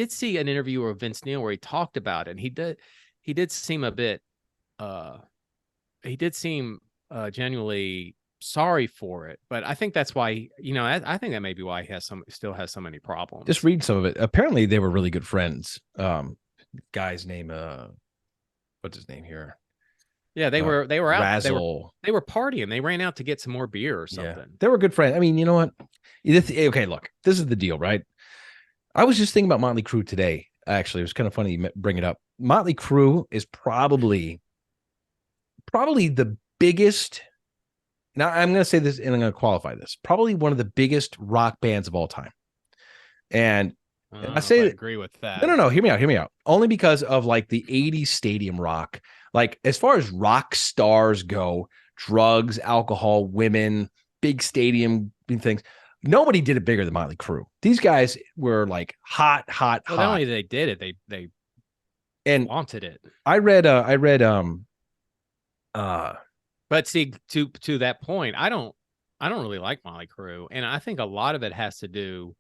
see an interview with Vince Neil where he talked about it, and he did seem a bit genuinely sorry for it. But I think that's why, I think that may be why he still has so many problems. Just read some of it. Apparently they were really good friends. Guy's name, what's his name here? Yeah, they were out. Razzle. They were partying. They ran out to get some more beer or something. Yeah, they were good friends. I mean, you know what? Okay, look, this is the deal, right? I was just thinking about Motley Crue today. Actually, it was kind of funny you bring it up. Motley Crue is probably the biggest. Now, I'm going to say this, and I'm going to qualify this. Probably one of the biggest rock bands of all time. And I agree with that. No. Hear me out. Only because of like the 80s stadium rock. Like, as far as rock stars go, drugs, alcohol, women, big stadium things, nobody did it bigger than Motley Crue. These guys were like hot. Not only they did it, they wanted it. But see, to that point, I don't really like Motley Crue, and I think a lot of it has to do.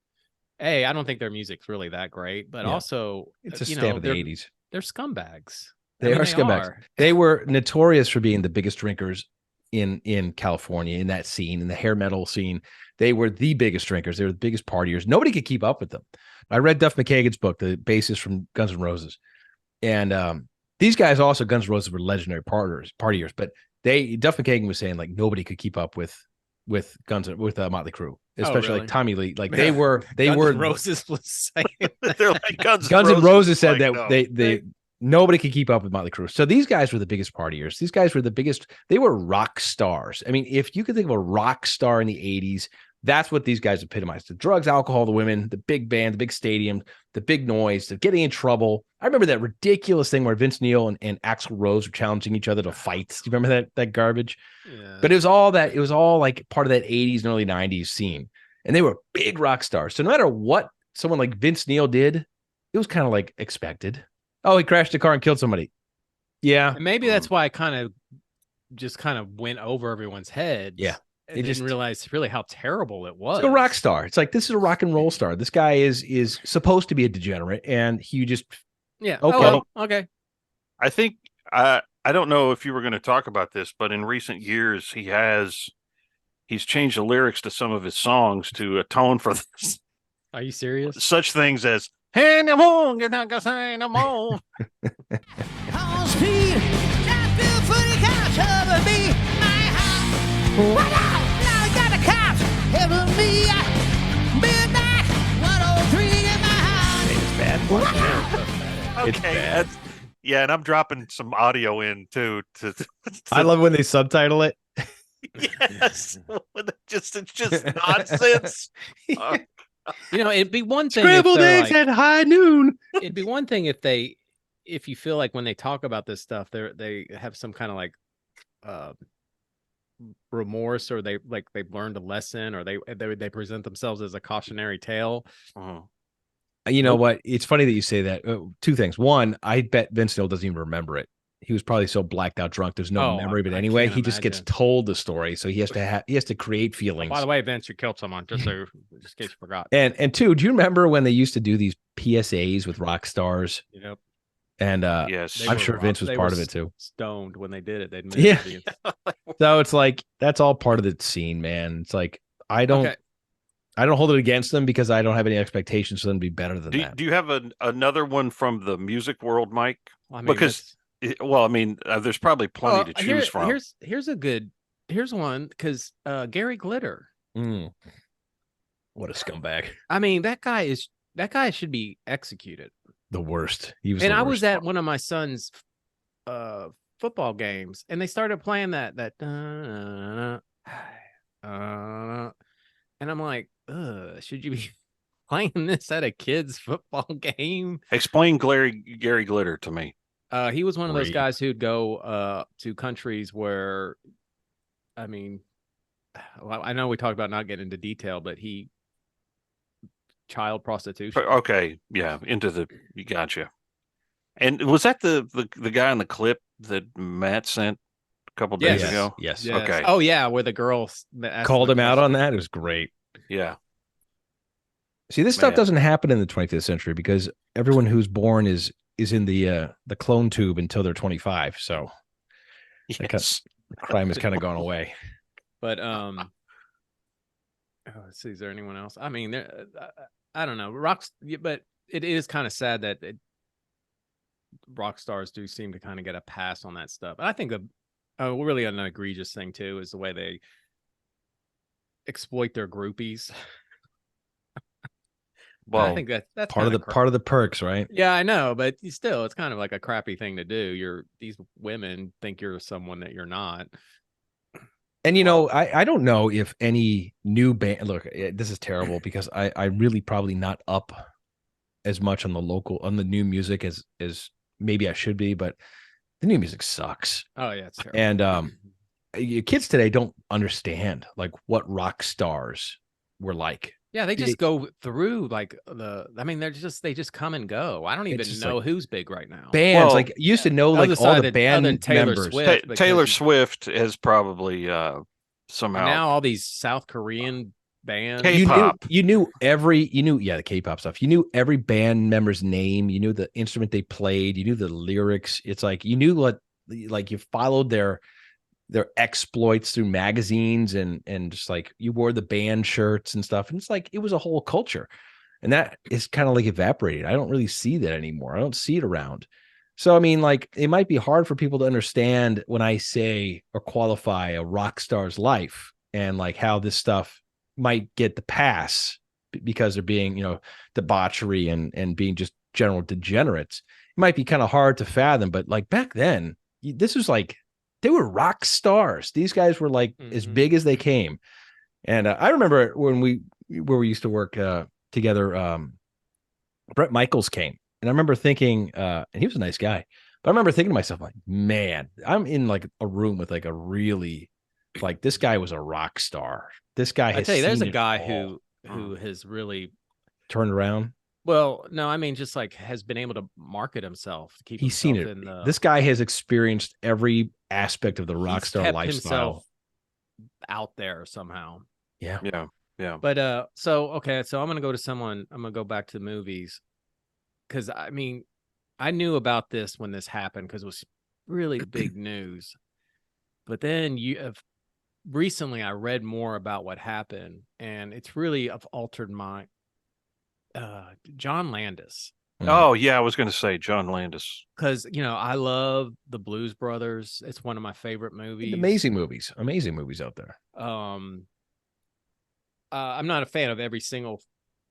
I don't think their music's really that great, but also it's a stamp of the 80s. They're scumbags. They are scumbags. They were notorious for being the biggest drinkers in California, in that scene, in the hair metal scene. They were the biggest drinkers. They were the biggest partiers. Nobody could keep up with them. I read Duff McKagan's book, the bassist from Guns N' Roses. And these guys also, Guns N' Roses, were legendary partiers, but Duff McKagan was saying like nobody could keep up with Motley Crue, especially like Tommy Lee. Like they were Guns N' Roses was saying they're like Guns N' Roses said that nobody could keep up with Motley Crue. So these guys were the biggest partiers. These guys were they were rock stars. I mean, if you could think of a rock star in the 80s, that's what these guys epitomized. The drugs, alcohol, the women, the big band, the big stadium, the big noise, the getting in trouble. I remember that ridiculous thing where Vince Neil and Axl Rose were challenging each other to fights. Do you remember that garbage? Yeah. But it was all like part of that 80s and early 90s scene. And they were big rock stars. So no matter what someone like Vince Neil did, it was kind of like expected. Oh, he crashed a car and killed somebody. Yeah. And maybe that's why I kind of went over everyone's heads. Yeah. They didn't realize really how terrible it was. It's a rock star. It's like, this is a rock and roll star. This guy is supposed to be a degenerate, and he just okay. Okay. I think I don't know if you were going to talk about this, but in recent years he's changed the lyrics to some of his songs to atone for this. Are you serious? Such things as "Hey, no more, you're not gonna say no more." What out? Now we got the cops helping me out. Midnight, 103 in my house. It's bad. It's bad. Yeah, and I'm dropping some audio in too. I love when they subtitle it. Yes, it's just nonsense. It'd be one thing. Scrambled eggs at high noon. It'd be one thing if you feel like when they talk about this stuff, they have some kind of like remorse, or they've learned a lesson, or they present themselves as a cautionary tale. You know what? It's funny that you say that. Two things. One, I bet Vince Neil doesn't even remember it. He was probably so blacked out drunk. There's no memory, but anyway, he just gets told the story, so he has to create feelings. By the way, Vince, you killed someone, just in case you forgot. And two, do you remember when they used to do these PSAs with rock stars? Yep. And yes, I'm sure Vince was part of it too. Stoned when they did it. Yeah. So it's like, that's all part of the scene, man. It's like, I don't hold it against them because I don't have any expectations for them to be better than that. Do you have another one from the music world, Mike? Well, there's probably plenty to choose from. Here's one, because Gary Glitter. What a scumbag. I mean, that guy should be executed. The worst. He was. And the I worst. was at one of my son's football games, and they started playing that and I'm like, should you be playing this at a kid's football game? Explain Gary Glitter to me. He was one of those Great. guys who'd go to countries where, I mean, well, I know we talked about not getting into detail, but child prostitution. Okay, yeah, you gotcha. And was that the guy in the clip that Matt sent a couple days ago? Yes. Okay. Oh yeah, where the girl Called him out on that. It was great. Yeah. See, this stuff doesn't happen in the 25th century because everyone who's born is in the clone tube until they're 25. So yes. The crime has kind of gone away. But let's see, is there anyone else? I mean, I don't know. But it is kind of sad that rock stars do seem to kind of get a pass on that stuff. And I think really an egregious thing too is the way they exploit their groupies. Well, I think that's part of the perks, right? Yeah, I know, but still, it's kind of like a crappy thing to do. These women think you're someone that you're not. And I don't know if any new band. Look, this is terrible because I really probably not up as much on the new music as maybe I should be, but the new music sucks. Oh yeah, it's terrible. And kids today don't understand like what rock stars were like. Yeah, they just go through like they just come and go. I don't even know who's big right now. Bands used to know like all the band members. Taylor Swift has probably somehow now all these South Korean bands. K-pop. You knew the K-pop stuff. You knew every band member's name. You knew the instrument they played. You knew the lyrics. It's like you knew you followed their exploits through magazines and just like you wore the band shirts and stuff. And it's like, it was a whole culture and that is kind of like evaporated. I don't really see that anymore. I don't see it around. So, I mean, like it might be hard for people to understand when I say or qualify a rock star's life and like how this stuff might get the pass because they're being, debauchery and being just general degenerates. It might be kind of hard to fathom, but like back then, this was like, they were rock stars. These guys were like as big as they came. And I remember when we used to work together, Bret Michaels came. And I remember thinking, and he was a nice guy, but I remember thinking to myself, like, man, I'm in like a room with like a really, like this guy was a rock star. This guy has there's a guy who has really turned around. Well, no, I mean, just like has been able to market himself to keep. He's seen it. This guy has experienced every aspect of the rock star lifestyle out there somehow. Yeah. But so I'm gonna go back to the movies because I mean, I knew about this when this happened because it was really big news. But then recently I read more about what happened, and it's really altered my. John Landis. Oh yeah, I was going to say John Landis because I love the Blues Brothers. It's one of my favorite movies. Amazing movies out there. I'm not a fan of every single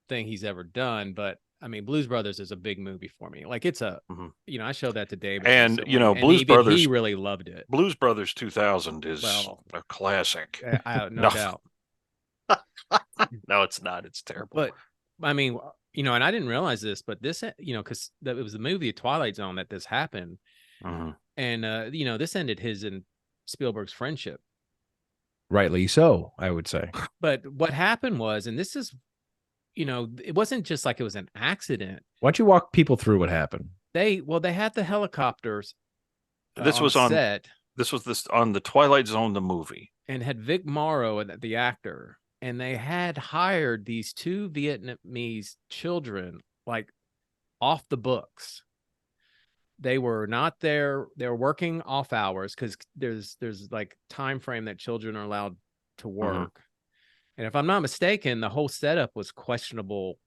thing he's ever done, but I mean, Blues Brothers is a big movie for me. Like it's I showed that to Dave, and Blues Brothers. He really loved it. Blues Brothers 2000 is a classic. No doubt. No, it's not. It's terrible. But I mean, and I didn't realize this, but this, because it was the movie Twilight Zone that this happened. And, this ended his and Spielberg's friendship. Rightly so, I would say. But what happened was, and this is, it wasn't just like it was an accident. Why don't you walk people through what happened? They had the helicopters. This was on set. This was on the Twilight Zone, the movie. And had Vic Morrow, the actor. And they had hired these two Vietnamese children, like off the books. They were not there. They were working off hours because there's like time frame that children are allowed to work. And if I'm not mistaken, the whole setup was questionable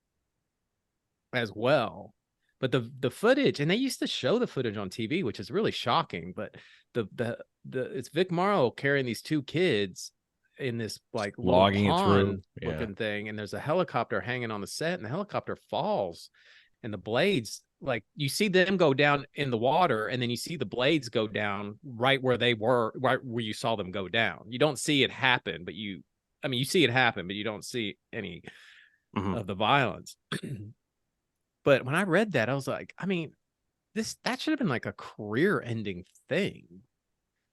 as well. But the footage, and they used to show the footage on TV, which is really shocking. But it's Vic Morrow carrying these two kids in this like logging it through looking thing, and there's a helicopter hanging on the set, and the helicopter falls, and the blades like you see them go down in the water, and then you see the blades go down right where they were, right where you saw them go down. You don't see it happen, but you see it happen, but you don't see any of the violence. But when I read that, I was like, I mean, that should have been like a career-ending thing.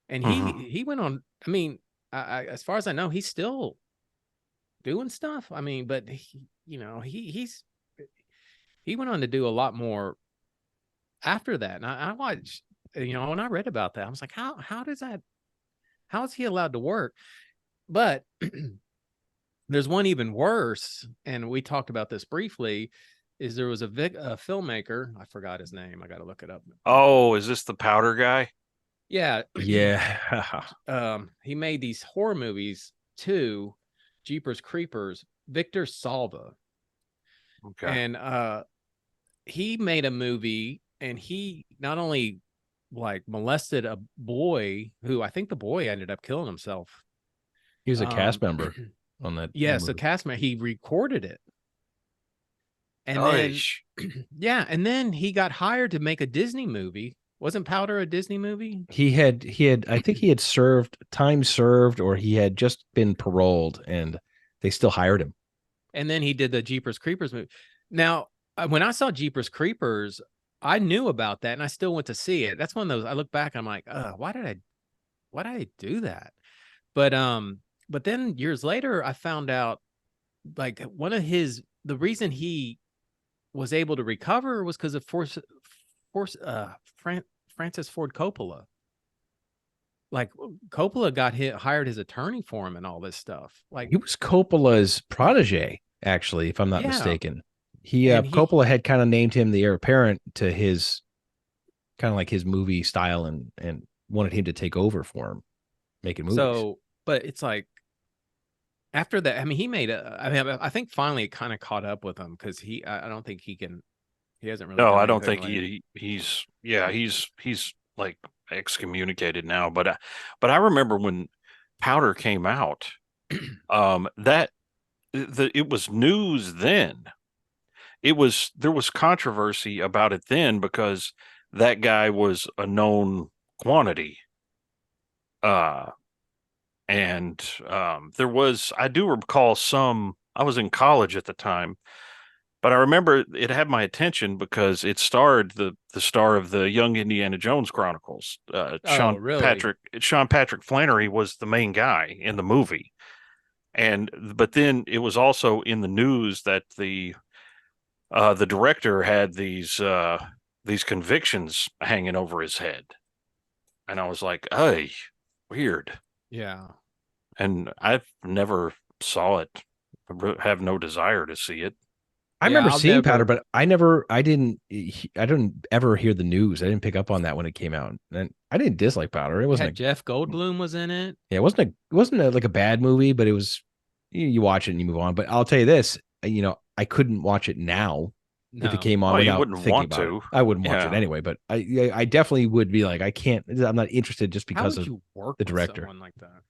And he went on. I mean, as far as I know, he's still doing stuff. I mean, but he went on to do a lot more after that. And I watched, when I read about that, I was like, how is he allowed to work? But there's one even worse, and we talked about this briefly. Is there was a filmmaker, I forgot his name. I got to look it up. Oh, is this the Powder guy? Yeah. Yeah. He made these horror movies too, Jeepers Creepers, Victor Salva. Okay. And he made a movie, and he not only like molested a boy who, I think the boy ended up killing himself. He was a cast member on that. Yes, a cast member. He recorded it. And then, yeah, and then he got hired to make a Disney movie. Wasn't Powder a Disney movie? He had, I think he had time served, or he had just been paroled, and they still hired him. And then he did the Jeepers Creepers movie. Now, when I saw Jeepers Creepers, I knew about that, and I still went to see it. That's one of those, I look back, I'm like, why did I do that? But then years later, I found out, like, the reason he was able to recover was because of Francis Ford Coppola. Like, Coppola hired his attorney for him and all this stuff. Like, he was Coppola's protege, actually, if I'm not mistaken. Coppola had kind of named him the heir apparent to his kind of like his movie style, and wanted him to take over for him, making movies. So, but it's like, after that, I mean, he made I think finally it kind of caught up with him, because I don't think he hasn't really. No, I don't think he's like excommunicated now. But I remember when Powder came out, that it was news then. There was controversy about it then, because that guy was a known quantity. And I do recall I was in college at the time, but I remember it had my attention because it starred the star of the Young Indiana Jones Chronicles. Sean Patrick Flannery was the main guy in the movie. But then it was also in the news that the director had these convictions hanging over his head. And I was like, hey, weird. Yeah. And I've never saw it. I have no desire to see it. I remember seeing Powder, but I didn't ever hear the news. I didn't pick up on that when it came out. And I didn't dislike Powder. It wasn't Jeff Goldblum was in it. Yeah, it wasn't like a bad movie, but it was, you watch it and you move on. But I'll tell you this, I couldn't watch it now. No. If it came on without thinking about it. I wouldn't watch it anyway, but I definitely would be like, I'm not interested just because of the director. Like that?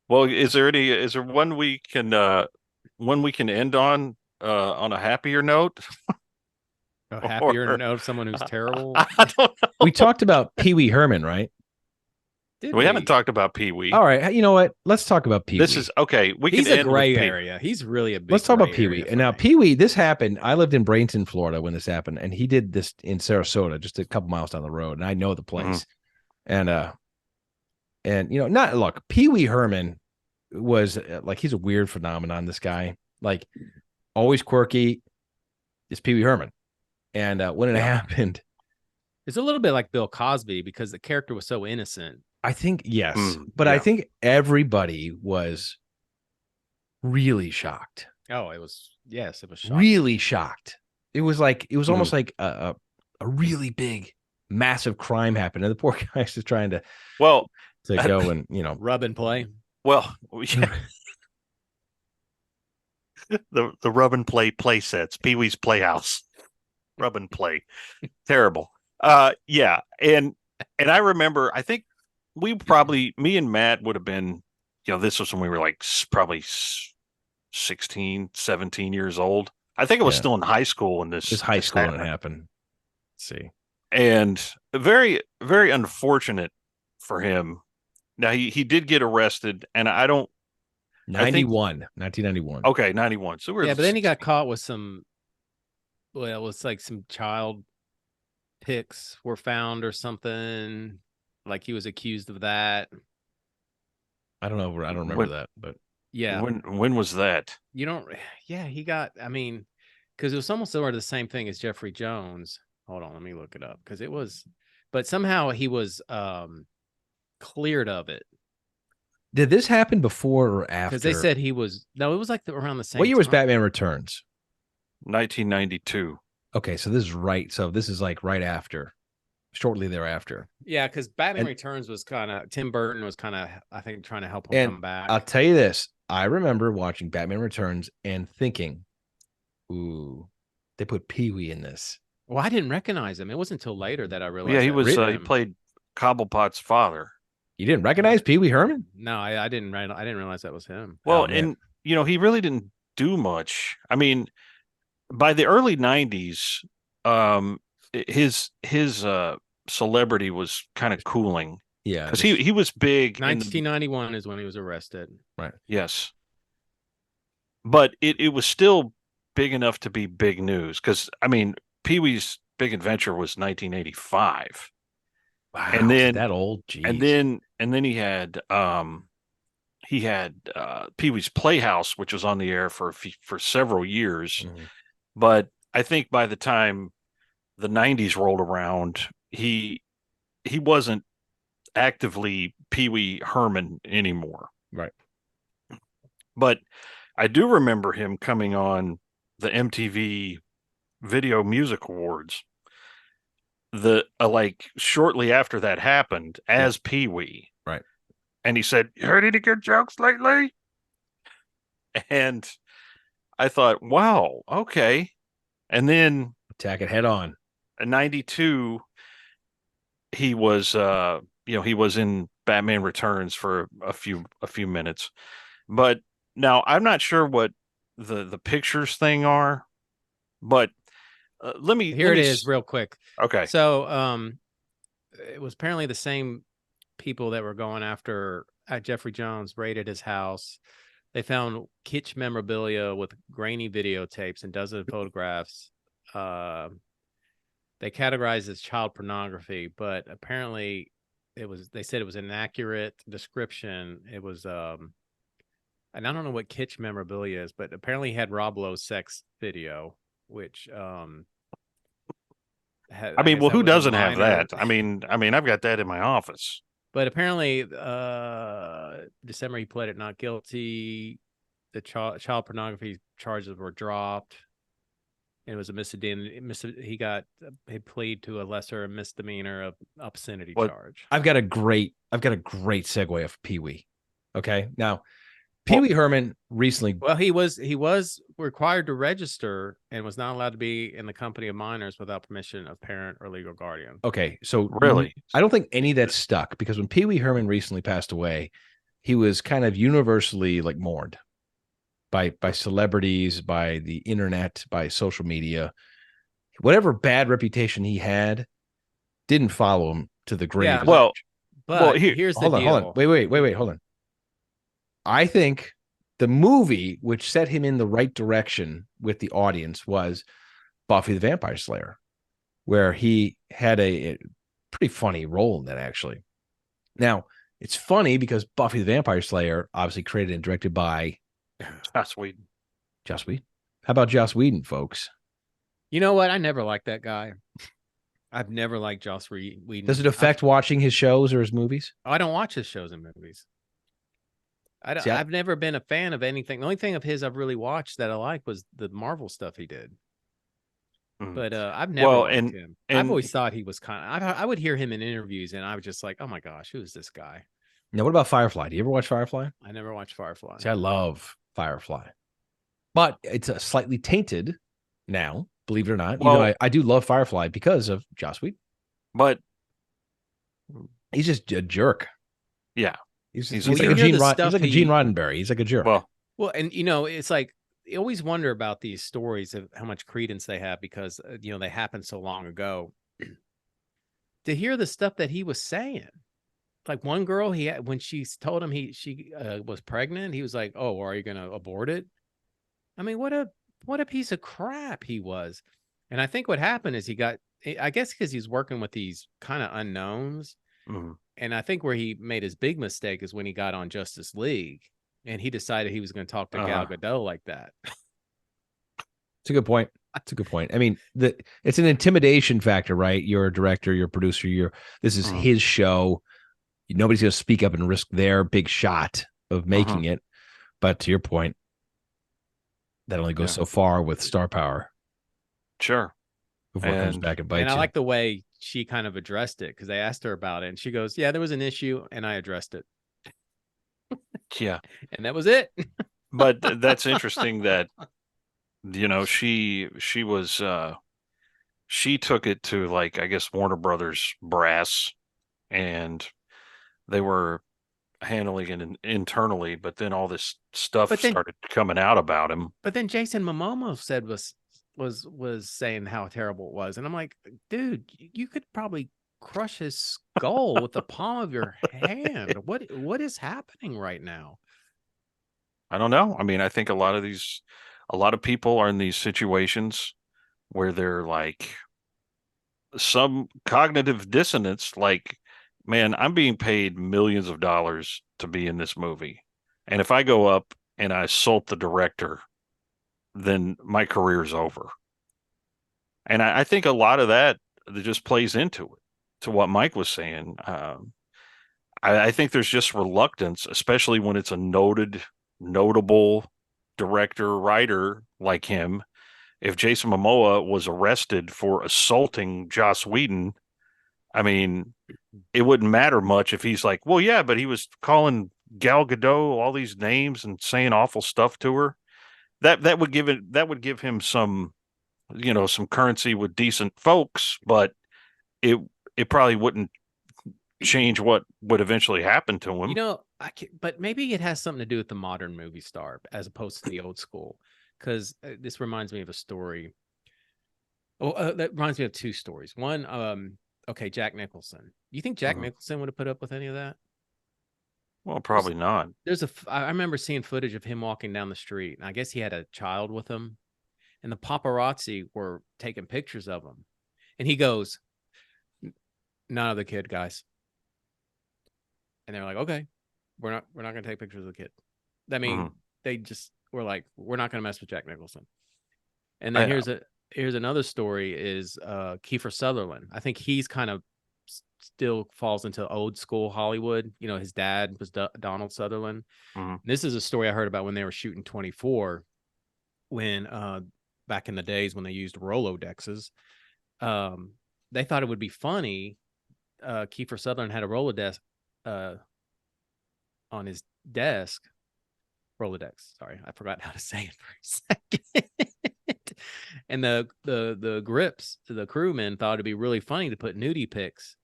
Well, is there one we can end on a happier note? A happier note of someone who's terrible? I don't know. We talked about Pee Wee Herman, right? We haven't talked about Pee Wee. All right, you know what? Let's talk about Pee Wee. This is okay. He's a gray area. He's really a big. Let's talk about Pee Wee. And now Pee Wee, this happened. I lived in Bradenton, Florida, when this happened, and he did this in Sarasota, just a couple miles down the road, and I know the place. And Pee Wee Herman was like, he's a weird phenomenon. This guy, like, always quirky. It's Pee Wee Herman, and when it happened, it's a little bit like Bill Cosby, because the character was so innocent. I think, yes, but I think everybody was really shocked. Oh, it was shocking. Really shocked. It was almost like a really big, massive crime happened, and the poor guy's just trying to go and rub and play. Well, the rub and play sets, Pee Wee's Playhouse, rub and play, terrible. Yeah, and I remember, I think. Me and Matt would have been, this was when we were like probably 16, 17 years old. I think it was still in high school when this high school when it happened. Let's see. And very, very unfortunate for him. Now he did get arrested, and I don't. 1991. Okay, 91. So we're but then he got caught with some. Well, it's like some child pics were found or something. Like he was accused of that. I don't know. I don't remember that, but yeah. When was that? You don't. Yeah, he got. I mean, because it was almost sort of the same thing as Jeffrey Jones. Hold on, let me look it up because it was. But somehow he was cleared of it. Did this happen before or after? Because they said he was. No, it was like around the same. What year was time. Batman Returns? 1992. Okay, so this is right. So this is like right after, shortly thereafter. Yeah, because Batman Returns was kind of Tim Burton was kind of, I think, trying to help him come back. I'll tell you this: I remember watching Batman Returns and thinking, "Ooh, they put Pee-wee in this." Well, I didn't recognize him. It wasn't until later that I realized. Yeah, he was. He played Cobblepot's father. You didn't recognize Pee-wee Herman? No, I didn't. I didn't realize that was him. Well, and he really didn't do much. I mean, by the early 90s, his celebrity was kind of cooling. Yeah, because he was big. 1991 is when he was arrested. Right. Yes, but it was still big enough to be big news. Because I mean, Pee-wee's Big Adventure was 1985. Wow, and then that old. Geez. And then he had Pee-wee's Playhouse, which was on the air for several years. Mm-hmm. But I think by the time the 90s rolled around, he wasn't actively Pee-wee Herman anymore. Right. But I do remember him coming on the MTV Video Music Awards. Like shortly after that happened as Pee-wee. Right. And he said, "You heard any good jokes lately?" And I thought, wow, okay. And then attack it head on. In 92, he was he was in Batman Returns for a few minutes. But now I'm not sure what the pictures thing are, but let me it is real quick. Okay. So it was apparently the same people that were going after Jeffrey Jones raided his house. They found kitsch memorabilia with grainy videotapes and dozens of photographs. They categorized as child pornography, but apparently they said it was an inaccurate description. It was and I don't know what kitsch memorabilia is, but apparently he had Rob Lowe's sex video, which I mean, well, who doesn't have that? I mean, I've got that in my office. But apparently, December he pled it not guilty. The child pornography charges were dropped. It was a misdemeanor. He plead to a lesser misdemeanor of obscenity charge. I've got a great segue of Pee-wee. Okay, now Pee-wee Herman recently. Well, he was required to register and was not allowed to be in the company of minors without permission of parent or legal guardian. Okay, so really, I don't think any of that stuck because when Pee-wee Herman recently passed away, he was kind of universally like mourned by celebrities, by the internet, by social media. Whatever bad reputation he had didn't follow him to the grave. Yeah, well, here's the deal. Hold on. Wait, hold on. I think the movie which set him in the right direction with the audience was Buffy the Vampire Slayer, where he had a pretty funny role in that, actually. Now, it's funny because Buffy the Vampire Slayer, obviously created and directed by Joss Whedon. Joss Whedon. How about Joss Whedon, folks? You know what? I never liked that guy. I've never liked Joss Whedon. Does it affect watching his shows or his movies? I don't watch his shows and movies. I've never been a fan of anything. The only thing of his I've really watched that I like was the Marvel stuff he did. But I've never liked him. I've always thought he was I would hear him in interviews and I was just like, oh my gosh, who is this guy? Now, what about Firefly? Do you ever watch Firefly? I never watched Firefly. See, I love Firefly. But it's slightly tainted now, believe it or not. Well, even though I do love Firefly because of Joss Whedon. But he's just a jerk. Yeah. He's like a Gene Roddenberry. He's like a jerk. Well, and it's like you always wonder about these stories of how much credence they have because they happened so long ago. to hear the stuff that he was saying. Like one girl, he had, when she told him she was pregnant, he was like, "Oh, well, are you going to abort it?" I mean, what a piece of crap he was. And I think what happened is he got, I guess because he's working with these kind of unknowns. Mhm. And I think where he made his big mistake is when he got on Justice League and he decided he was going to talk to Gal Gadot like that. It's a good point. That's a good point. I mean, it's an intimidation factor, right? You're a director, you're a producer, this is his show. Nobody's going to speak up and risk their big shot of making it. But to your point, that only goes so far with star power. Sure. Before it comes back and bites you. And I like the way she kind of addressed it because they asked her about it. And she goes, "Yeah, there was an issue and I addressed it." Yeah. And that was it. But that's interesting that, she was, she took it to, like, I guess Warner Brothers brass, and they were handling it internally, but then all this stuff started coming out about him. But then Jason Momoa said was saying how terrible it was. And I'm like, dude, you could probably crush his skull with the palm of your hand. What is happening right now? I don't know. I mean, I think a lot of people are in these situations where they're like some cognitive dissonance, like, man, I'm being paid millions of dollars to be in this movie. And if I go up and I assault the director, then my career's over. And I think a lot of that just plays into it, to what Mike was saying. I think there's just reluctance, especially when it's a notable director, writer like him. If Jason Momoa was arrested for assaulting Joss Whedon, I mean, it wouldn't matter much if he's like, well, yeah, but he was calling Gal Gadot all these names and saying awful stuff to her. That would give him some, some currency with decent folks, but it probably wouldn't change what would eventually happen to him. But maybe it has something to do with the modern movie star as opposed to the old school. Because this reminds me of a story. That reminds me of two stories. One, Jack Nicholson. You think Jack Nicholson would have put up with any of that? Well, probably not. I remember seeing footage of him walking down the street, and I guess he had a child with him, and the paparazzi were taking pictures of him, and he goes, "None of the kid, guys." And they're like, "Okay, we're not going to take pictures of the kid." I mean, they just were like, "We're not going to mess with Jack Nicholson." And then here's another story is Kiefer Sutherland. I think he's kind of still falls into old school Hollywood. His dad was Donald Sutherland. This is a story I heard about when they were shooting 24, when back in the days when they used Rolodexes. They thought it would be funny. Kiefer Sutherland had a Rolodex on his desk. Rolodex. Sorry, I forgot how to say it for a second. And the grips, the crewmen, thought it'd be really funny to put nudie pics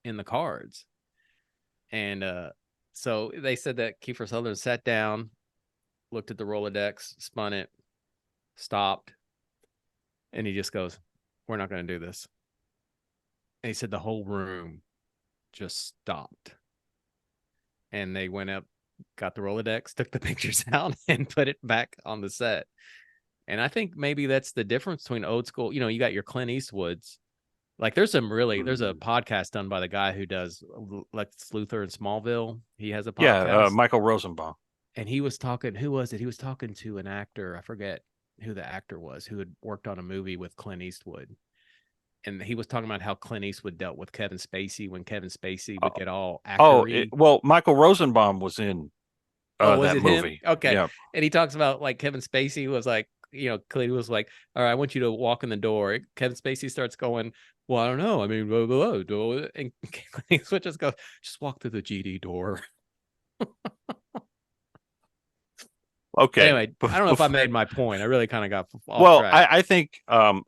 in the cards. And so they said that Kiefer Sutherland sat down, looked at the Rolodex, spun it, stopped, and he just goes, "We're not going to do this." And he said the whole room just stopped. And they went up, got the Rolodex, took the pictures out, and put it back on the set. And I think maybe that's the difference between old school. You got your Clint Eastwoods. Like there's a podcast done by the guy who does Lex Luthor in Smallville. He has a podcast. Yeah, Michael Rosenbaum. And he was talking, who was it? He was talking to an actor. I forget who the actor was, who had worked on a movie with Clint Eastwood. And he was talking about how Clint Eastwood dealt with Kevin Spacey when Kevin Spacey would get all actor-y. Michael Rosenbaum was in that movie. Him? Okay. Yeah. And he talks about like Kevin Spacey was like, Clint was like, "All right, I want you to walk in the door." Kevin Spacey starts going, "Well, I don't know. I mean, blah, blah, blah." And Clint Eastwood just goes, "Just walk through the GD door." Okay. Anyway, I don't know if I made my point. I really kind of got off track. I think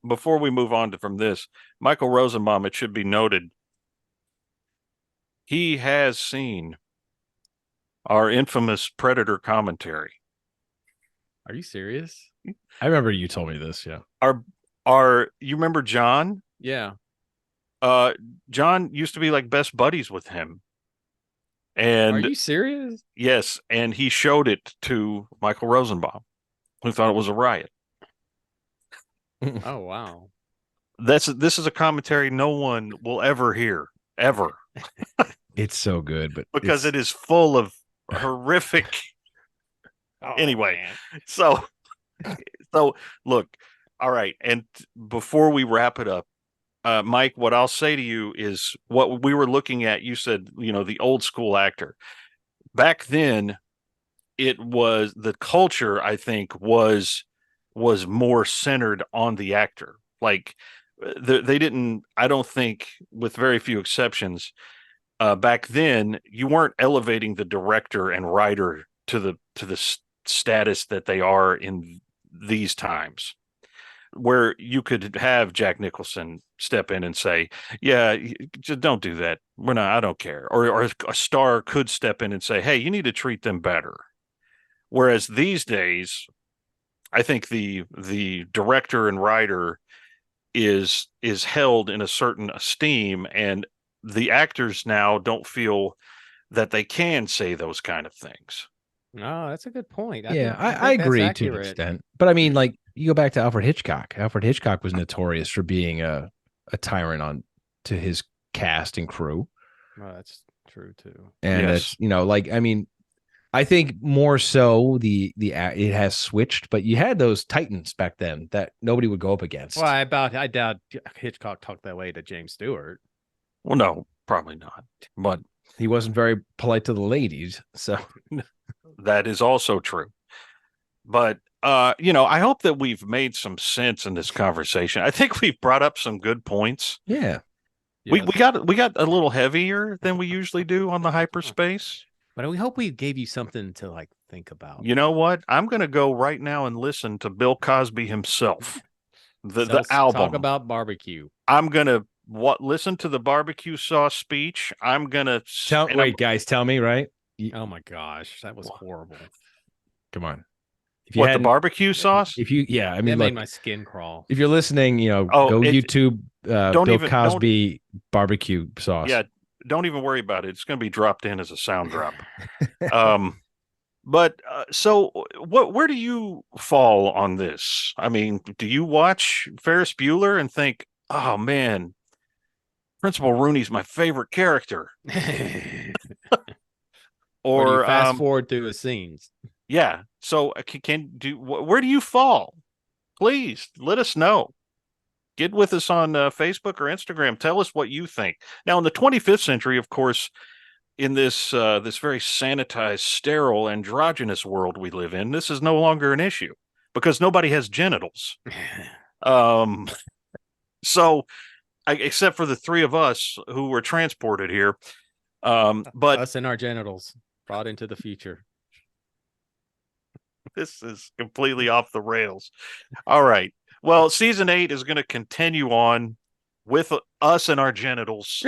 before we move on from this, Michael Rosenbaum, it should be noted, he has seen our infamous Predator commentary. Are you serious? I remember you told me this. Yeah. You remember John? Yeah. John used to be like best buddies with him. And Are you serious? yes, and he showed it to Michael Rosenbaum, who thought it was a riot. Oh wow. This is a commentary no one will ever hear, ever. It's so good, but because it is full of horrific. Anyway, so look, all right, and before we wrap it up, Mike, what I'll say to you is what we were looking at. You said, the old school actor. Back then, it was the culture, I think, was more centered on the actor. Like they didn't, I don't think, with very few exceptions, back then you weren't elevating the director and writer to the status that they are in these times, where you could have Jack Nicholson step in and say, yeah, just don't do that. I don't care. Or a star could step in and say, hey, you need to treat them better. Whereas these days, I think the director and writer is held in a certain esteem, and the actors now don't feel that they can say those kind of things. No, that's a good point. I agree to an extent. But I mean, like, you go back to Alfred Hitchcock. Alfred Hitchcock was notorious for being a tyrant to his cast and crew. Oh, that's true too. And it's, I mean, I think more so it has switched, but you had those titans back then that nobody would go up against. Well, I doubt Hitchcock talked that way to James Stewart. Well, no, probably not. But he wasn't very polite to the ladies, so that is also true. But I hope that we've made some sense in this conversation. I think we've brought up some good points. Yeah. We got a little heavier than we usually do on the hyperspace. But we hope we gave you something to like think about. You know what? I'm going to go right now and listen to Bill Cosby himself. The album. Talk about barbecue. I'm going to listen to the barbecue sauce speech. I'm going to guys, tell me, right? Oh my gosh, that was horrible. Come on. The barbecue sauce? I mean, made my skin crawl. If you're listening, go YouTube Bill Cosby barbecue sauce. Yeah, don't even worry about it. It's going to be dropped in as a sound drop. But so where do you fall on this? I mean, do you watch Ferris Bueller and think, oh man, Principal Rooney's my favorite character? Or you fast forward through the scenes. Yeah. So where do you fall? Please let us know. Get with us on Facebook or Instagram. Tell us what you think. Now, in the 25th century, of course, in this very sanitized, sterile, androgynous world we live in, this is no longer an issue because nobody has genitals. So, except for the three of us who were transported here, but us and our genitals brought into the future. This is completely off the rails. All right. Well, season 8 is going to continue on with us and our genitals.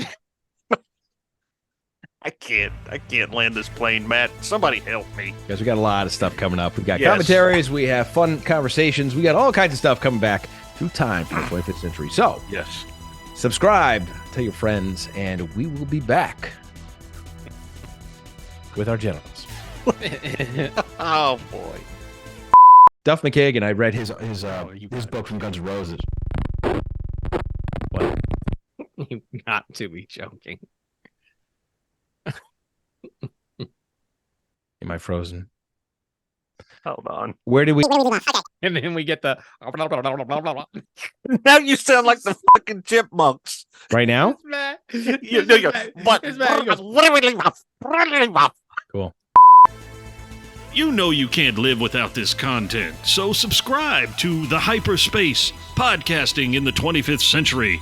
I can't land this plane, Matt. Somebody help me. Guys, we got a lot of stuff coming up. We've got commentaries. We have fun conversations. We got all kinds of stuff coming back through time for the 25th century. So, yes, subscribe, tell your friends, and we will be back with our genitals. Oh, boy. Duff McKagan, I read his book from Guns N' Roses. What? You got to be joking. Am I frozen? Hold on. Where did we? And then we get the. Now you sound like the fucking chipmunks. Right now? Cool. You know you can't live without this content, so subscribe to The Hyperspace, podcasting in the 25th century.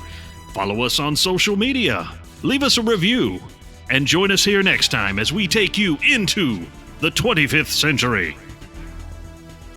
Follow us on social media, leave us a review, and join us here next time as we take you into the 25th century.